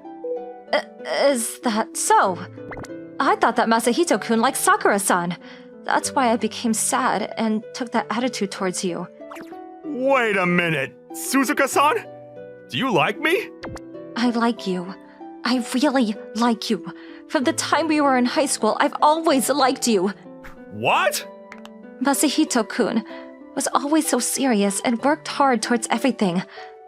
Is that so? I thought that Masahito-kun liked Sakura-san. That's why I became sad and took that attitude towards you. Wait a minute, Suzuka-san? Do you like me? I like you. I really like you. From the time we were in high school, I've always liked you. What? Masahito-kun was always so serious and worked hard towards everything.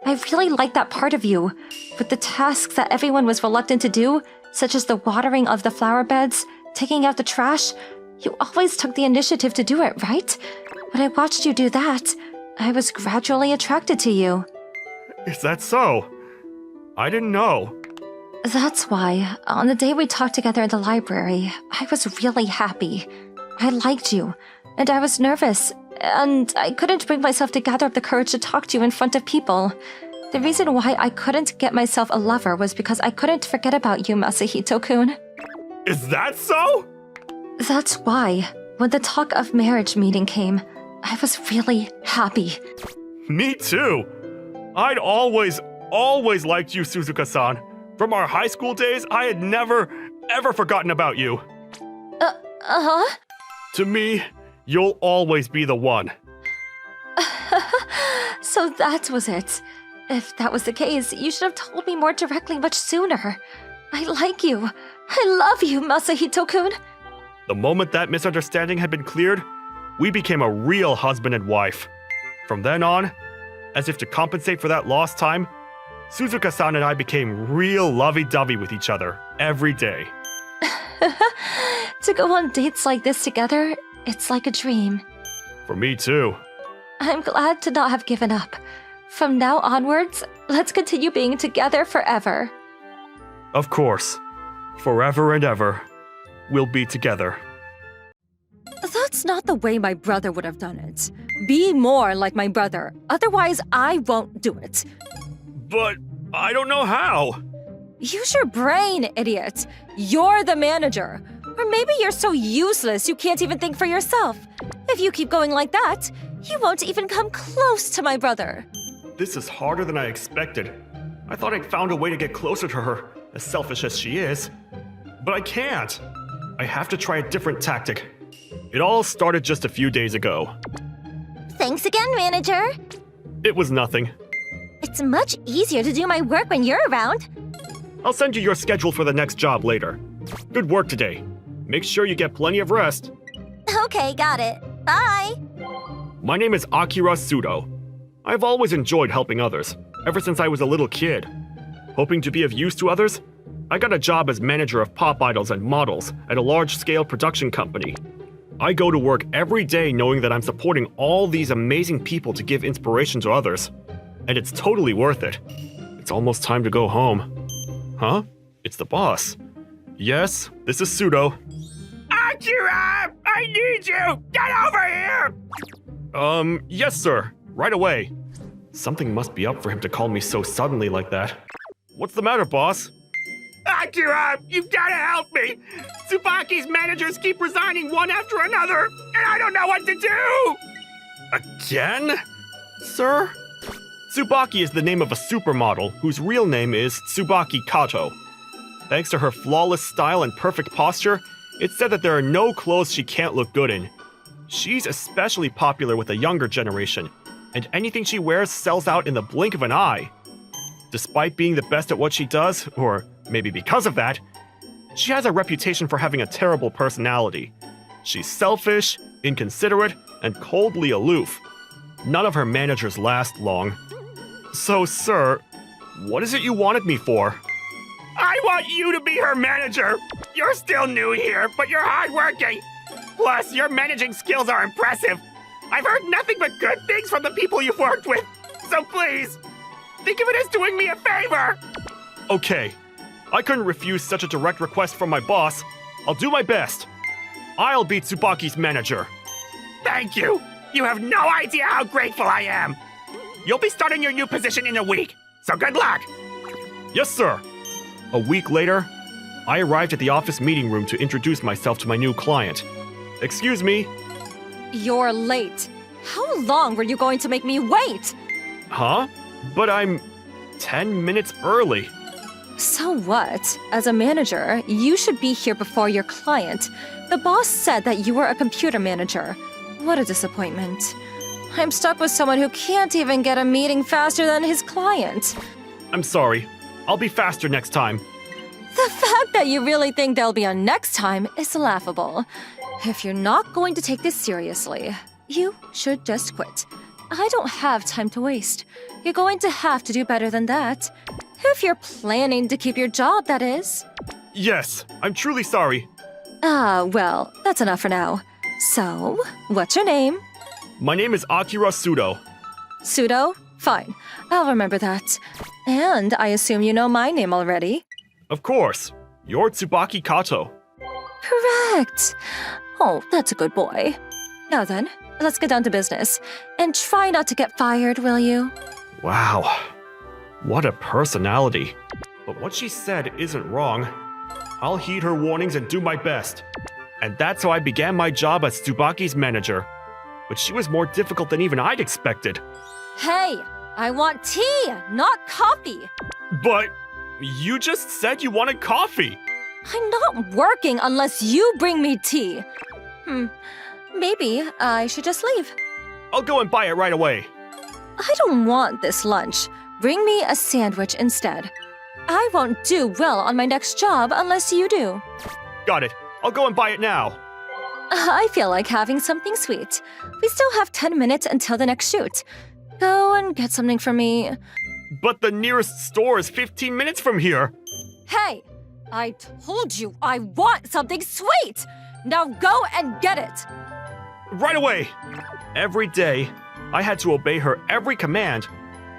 I really liked that part of you. With the tasks that everyone was reluctant to do, such as the watering of the flower beds, taking out the trash, you always took the initiative to do it, right? When I watched you do that, I was gradually attracted to you. Is that so? I didn't know. That's why, on the day we talked together in the library, I was really happy. I liked you, and I was nervous, and I couldn't bring myself to gather up the courage to talk to you in front of people. The reason why I couldn't get myself a lover was because I couldn't forget about you, Masahito-kun. Is that so? That's why, when the talk of marriage meeting came, I was really happy. Me too. I'd always liked you, Suzuka-san. From our high school days, I had never, ever forgotten about you. Uh-huh? To me, you'll always be the one. So that was it. If that was the case, you should have told me more directly much sooner. I like you. I love you, Masahito-kun. The moment that misunderstanding had been cleared, we became a real husband and wife. From then on, as if to compensate for that lost time, Suzuka-san and I became real lovey-dovey with each other every day. To go on dates like this together, it's like a dream. For me too. I'm glad to not have given up. From now onwards, let's continue being together forever. Of course. Forever and ever, we'll be together. That's not the way my brother would have done it. Be more like my brother, otherwise I won't do it. But I don't know how. Use your brain, idiot. You're the manager. Or maybe you're so useless you can't even think for yourself. If you keep going like that, you won't even come close to my brother. This is harder than I expected. I thought I'd found a way to get closer to her, as selfish as she is. But I can't. I have to try a different tactic. It all started just a few days ago. Thanks again, manager. It was nothing. It's much easier to do my work when you're around. I'll send you your schedule for the next job later. Good work today. Make sure you get plenty of rest. Okay, got it. Bye. My name is Akira Sudo. I've always enjoyed helping others, ever since I was a little kid. Hoping to be of use to others, I got a job as manager of pop idols and models at a large-scale production company. I go to work every day knowing that I'm supporting all these amazing people to give inspiration to others. And it's totally worth it. It's almost time to go home. Huh? It's the boss. Yes, this is Pseudo. Akira! I need you! Get over here! Yes, sir. Right away. Something must be up for him to call me so suddenly like that. What's the matter, boss? Akira! You've gotta help me! Tsubaki's managers keep resigning one after another, and I don't know what to do! Again? Sir? Tsubaki is the name of a supermodel whose real name is Tsubaki Kato. Thanks to her flawless style and perfect posture, it's said that there are no clothes she can't look good in. She's especially popular with the younger generation, and anything she wears sells out in the blink of an eye. Despite being the best at what she does, or maybe because of that, she has a reputation for having a terrible personality. She's selfish, inconsiderate, and coldly aloof. None of her managers last long. So, sir, what is it you wanted me for? I want you to be her manager! You're still new here, but you're hardworking! Plus, your managing skills are impressive! I've heard nothing but good things from the people you've worked with! So please, think of it as doing me a favor! Okay, I couldn't refuse such a direct request from my boss. I'll do my best. I'll be Tsubaki's manager. Thank you! You have no idea how grateful I am! You'll be starting your new position in a week, so good luck! Yes, sir. A week later, I arrived at the office meeting room to introduce myself to my new client. Excuse me. You're late. How long were you going to make me wait? Huh? But I'm 10 minutes early. So what? As a manager, you should be here before your client. The boss said that you were a computer manager. What a disappointment. I'm stuck with someone who can't even get a meeting faster than his client. I'm sorry. I'll be faster next time. The fact that you really think there'll be a next time is laughable. If you're not going to take this seriously, you should just quit. I don't have time to waste. You're going to have to do better than that. If you're planning to keep your job, that is. Yes, I'm truly sorry. Well, that's enough for now. So, what's your name? My name is Akira Pseudo. Pseudo? Fine. I'll remember that. And I assume you know my name already. Of course. You're Tsubaki Kato. Correct. Oh, that's a good boy. Now then, let's get down to business. And try not to get fired, will you? Wow. What a personality. But what she said isn't wrong. I'll heed her warnings and do my best. And that's how I began my job as Tsubaki's manager. But she was more difficult than even I'd expected. Hey, I want tea, not coffee. But you just said you wanted coffee. I'm not working unless you bring me tea. Maybe I should just leave. I'll go and buy it right away. I don't want this lunch. Bring me a sandwich instead. I won't do well on my next job unless you do. Got it. I'll go and buy it now. I feel like having something sweet. We still have 10 minutes until the next shoot. Go and get something for me. But the nearest store is 15 minutes from here. Hey, I told you I want something sweet! Now go and get it! Right away. Every day, I had to obey her every command,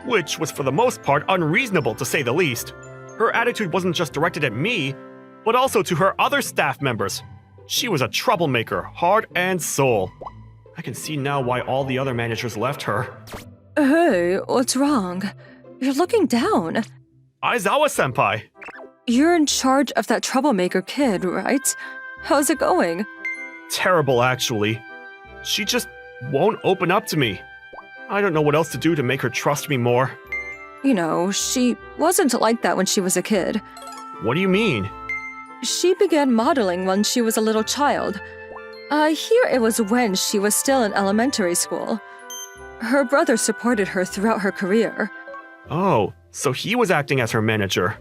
which was for the most part unreasonable to say the least. Her attitude wasn't just directed at me, but also to her other staff members. She was a troublemaker, heart and soul. I can see now why all the other managers left her. Hey, what's wrong? You're looking down. Aizawa-senpai. You're in charge of that troublemaker kid, right? How's it going? Terrible, actually. She just won't open up to me. I don't know what else to do to make her trust me more. You know, she wasn't like that when she was a kid. What do you mean? She began modeling when she was a little child. I hear it was when she was still in elementary school. Her brother supported her throughout her career. Oh, so he was acting as her manager.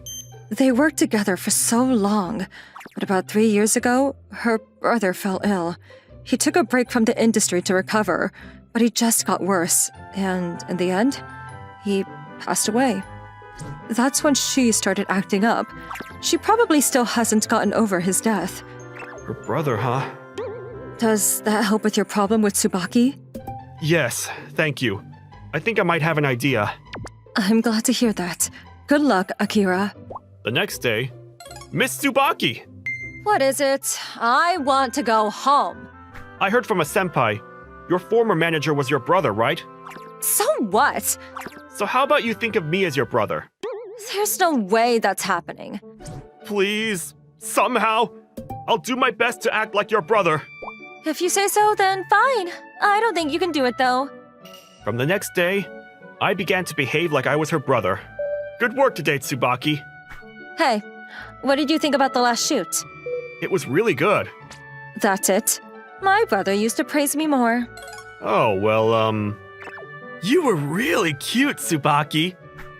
They worked together for so long, but about 3 years ago, her brother fell ill. He took a break from the industry to recover, but he just got worse, and in the end, he passed away. That's when she started acting up. She probably still hasn't gotten over his death. Her brother, huh? Does that help with your problem with Tsubaki? Yes, thank you. I think I might have an idea. I'm glad to hear that. Good luck, Akira. The next day, Miss Tsubaki! What is it? I want to go home. I heard from a senpai. Your former manager was your brother, right? So what? So how about you think of me as your brother? There's no way that's happening. Please, somehow. I'll do my best to act like your brother. If you say so, then fine. I don't think you can do it, though. From the next day, I began to behave like I was her brother. Good work today, Tsubaki. Hey, what did you think about the last shoot? It was really good. That's it. My brother used to praise me more. Oh, well, You were really cute, Tsubaki.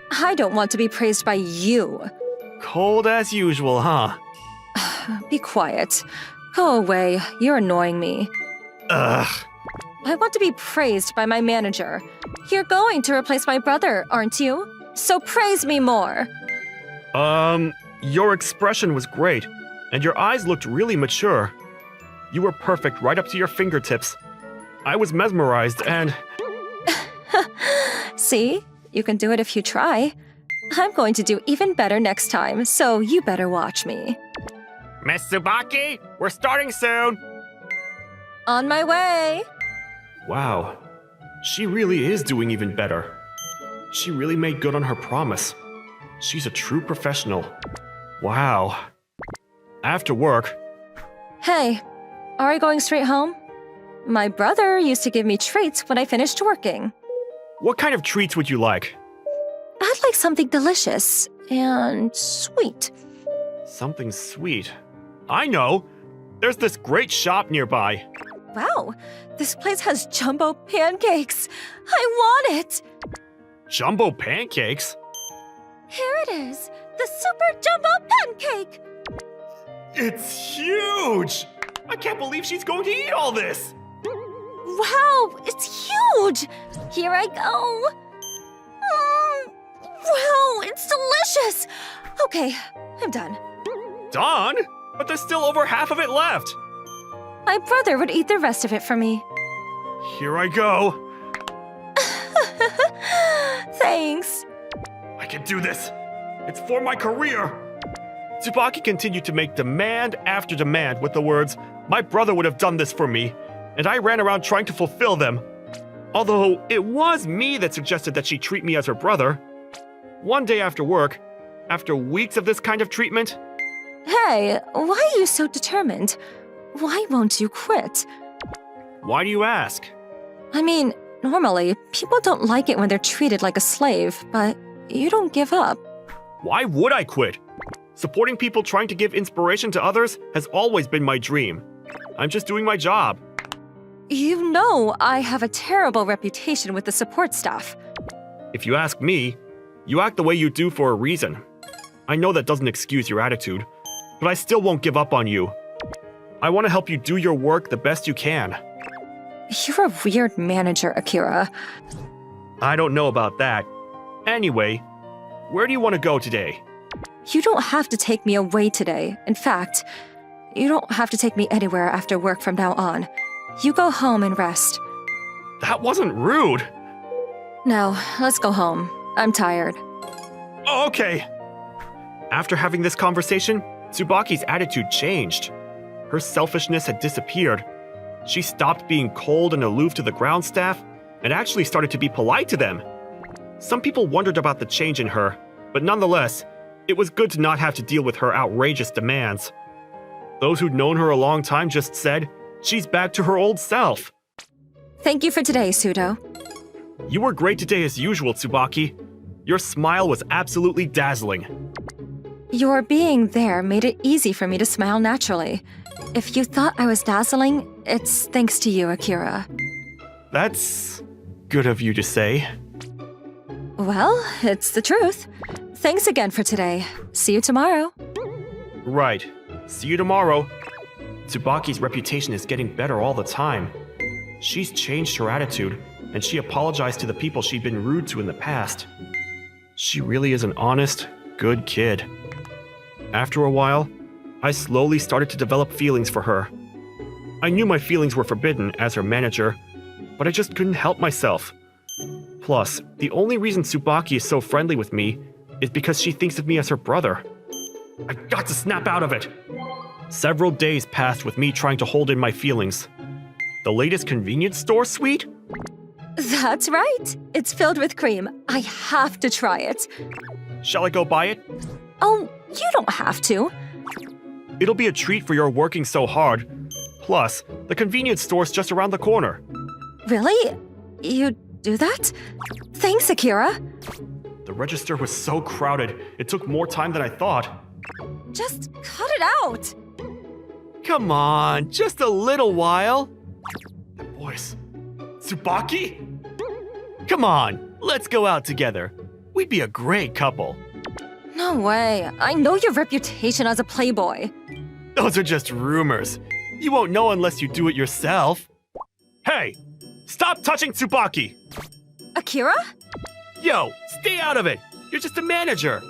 I don't want to be praised by you. Cold as usual, huh? Be quiet. Go away. You're annoying me. Ugh. I want to be praised by my manager. You're going to replace my brother, aren't you? So praise me more. Your expression was great, and your eyes looked really mature. You were perfect right up to your fingertips. I was mesmerized and... See? You can do it if you try. I'm going to do even better next time, so you better watch me. Miss Tsubaki, we're starting soon. On my way! Wow, she really is doing even better. She really made good on her promise. She's a true professional. Wow. After work, Hey, are we going straight home? My brother used to give me treats when I finished working. what kind of treats would you like? I'd like something delicious and sweet. Something sweet. I know! There's this great shop nearby. Wow, this place has jumbo pancakes. I want it! Jumbo pancakes? Here it is, the super jumbo pancake! It's huge! I can't believe she's going to eat all this! Wow, it's huge! Here I go! Wow, it's delicious! Okay, I'm done. Done? But there's still over half of it left! My brother would eat the rest of it for me. Here I go! Thanks. I can do this! It's for my career! Tsubaki continued to make demand after demand with the words, "My brother would have done this for me," and I ran around trying to fulfill them. Although it was me that suggested that she treat me as her brother. One day after work, after weeks of this kind of treatment, Hey, why are you so determined? Why won't you quit? why do you ask? I mean, normally, people don't like it when they're treated like a slave, but you don't give up. Why would I quit? Supporting people trying to give inspiration to others has always been my dream. I'm just doing my job. You know I have a terrible reputation with the support staff. If you ask me, you act the way you do for a reason. I know that doesn't excuse your attitude, but I still won't give up on you. I want to help you do your work the best you can. You're a weird manager, Akira. I don't know about that. Anyway, where do you want to go today? You don't have to take me away today. In fact, you don't have to take me anywhere after work from now on. You go home and rest. That wasn't rude. Now, let's go home. I'm tired. Oh, okay. After having this conversation, Tsubaki's attitude changed. Her selfishness had disappeared. She stopped being cold and aloof to the ground staff and actually started to be polite to them. Some people wondered about the change in her, but nonetheless, it was good to not have to deal with her outrageous demands. Those who'd known her a long time just said, she's back to her old self. Thank you for today, Sudo. You were great today as usual, Tsubaki. Your smile was absolutely dazzling. Your being there made it easy for me to smile naturally. If you thought I was dazzling, it's thanks to you, Akira. That's good of you to say. Well, it's the truth. Thanks again for today. See you tomorrow. Right. See you tomorrow. Tsubaki's reputation is getting better all the time. She's changed her attitude, and she apologized to the people she'd been rude to in the past. She really is an honest, good kid. After a while, I slowly started to develop feelings for her. I knew my feelings were forbidden as her manager, but I just couldn't help myself. Plus, the only reason Tsubaki is so friendly with me is because she thinks of me as her brother. I've got to snap out of it! Several days passed with me trying to hold in my feelings. The latest convenience store sweet? That's right. It's filled with cream. I have to try it. Shall I go buy it? Oh, you don't have to. It'll be a treat for your working so hard. Plus, the convenience store's just around the corner. Really? You do that? Thanks, Akira. The register was so crowded, it took more time than I thought. Just cut it out. Come on, just a little while. That voice. Tsubaki? Come on, let's go out together. We'd be a great couple. No way. I know your reputation as a playboy. Those are just rumors. You won't know unless you do it yourself. Hey! Stop touching Tsubaki! Akira? Yo, stay out of it. You're just a manager.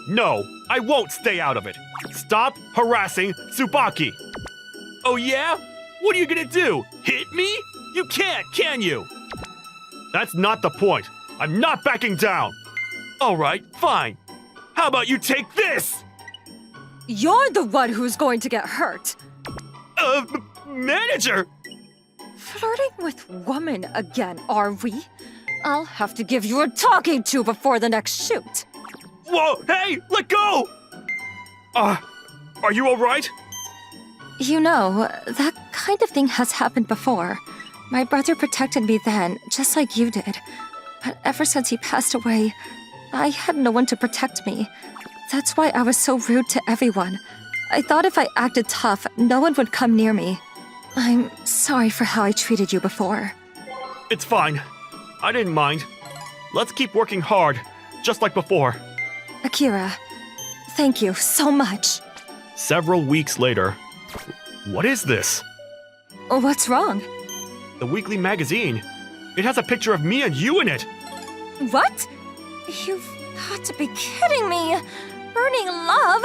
No, I won't stay out of it. Stop harassing Tsubaki! Oh yeah? What are you gonna do? Hit me? You can't, can you? That's not the point. I'm not backing down. All right, fine. How about you take this? You're the one who's going to get hurt. Manager! Flirting with women again, are we? I'll have to give you a talking to before the next shoot. Whoa, hey, let go! Are you alright? You know, that kind of thing has happened before. My brother protected me then, just like you did. But ever since he passed away, I had no one to protect me. That's why I was so rude to everyone. I thought if I acted tough, no one would come near me. I'm sorry for how I treated you before. It's fine. I didn't mind. Let's keep working hard, just like before. Akira, thank you so much. Several weeks later. What is this? What's wrong? The weekly magazine. It has a picture of me and you in it. What? You've got to be kidding me! Burning love?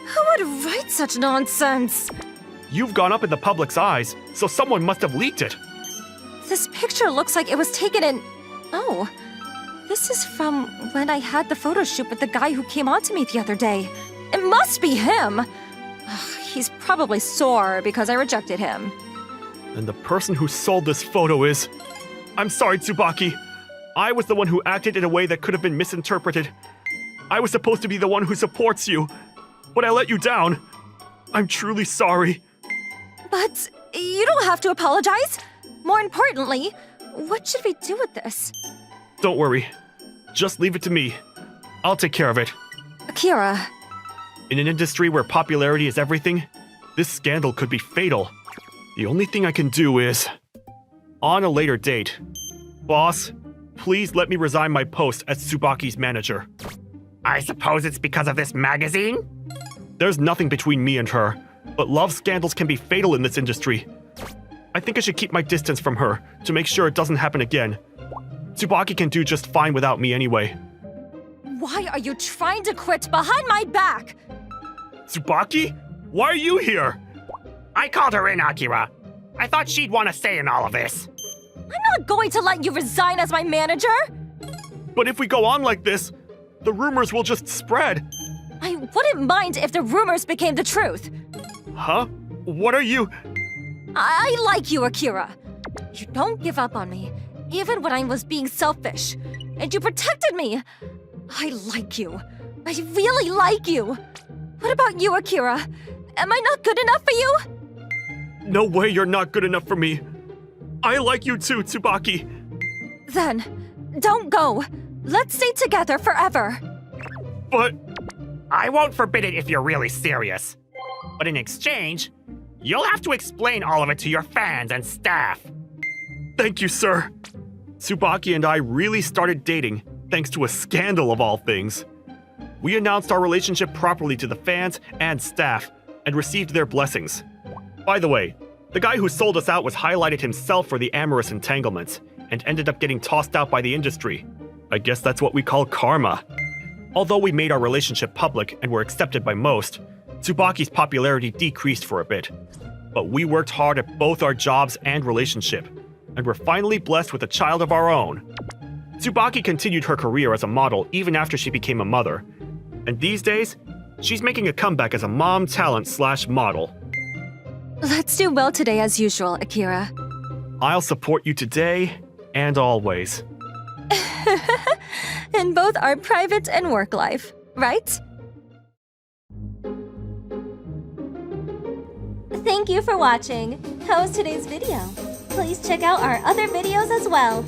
Who would write such nonsense? You've gone up in the public's eyes, so someone must have leaked it. This picture looks like it was taken in... Oh. This is from when I had the photo shoot with the guy who came on to me the other day. It must be him! Ugh, he's probably sore because I rejected him. And the person who sold this photo is... I'm sorry, Tsubaki. I was the one who acted in a way that could have been misinterpreted. I was supposed to be the one who supports you, but I let you down. I'm truly sorry. But you don't have to apologize. More importantly, what should we do with this? Don't worry. Just leave it to me. I'll take care of it. Akira. In an industry where popularity is everything, this scandal could be fatal. The only thing I can do is... On a later date. Boss, please let me resign my post as Tsubaki's manager. I suppose it's because of this magazine? There's nothing between me and her, but love scandals can be fatal in this industry. I think I should keep my distance from her to make sure it doesn't happen again. Tsubaki can do just fine without me anyway. Why are you trying to quit behind my back? Tsubaki? Why are you here? I called her in, Akira. I thought she'd want to say in all of this. I'm not going to let you resign as my manager! But if we go on like this, the rumors will just spread. I wouldn't mind if the rumors became the truth. Huh? What are you... I like you, Akira. You don't give up on me, even when I was being selfish. And you protected me. I like you. I really like you. What about you, Akira? Am I not good enough for you? No way you're not good enough for me. I like you too, Tsubaki. Then, don't go. Let's stay together forever. But... I won't forbid it if you're really serious. But in exchange, you'll have to explain all of it to your fans and staff. Thank you, sir. Tsubaki and I really started dating, thanks to a scandal of all things. We announced our relationship properly to the fans and staff, and received their blessings. By the way, the guy who sold us out was highlighted himself for the amorous entanglements, and ended up getting tossed out by the industry. I guess that's what we call karma. Although we made our relationship public and were accepted by most, Tsubaki's popularity decreased for a bit. But we worked hard at both our jobs and relationship, and were finally blessed with a child of our own. Tsubaki continued her career as a model even after she became a mother, and these days, She's making a comeback as a mom talent/model. Let's do well today as usual, Akira. I'll support you today and always. In both our private and work life, right? Thank you for watching. How was today's video? Please check out our other videos as well.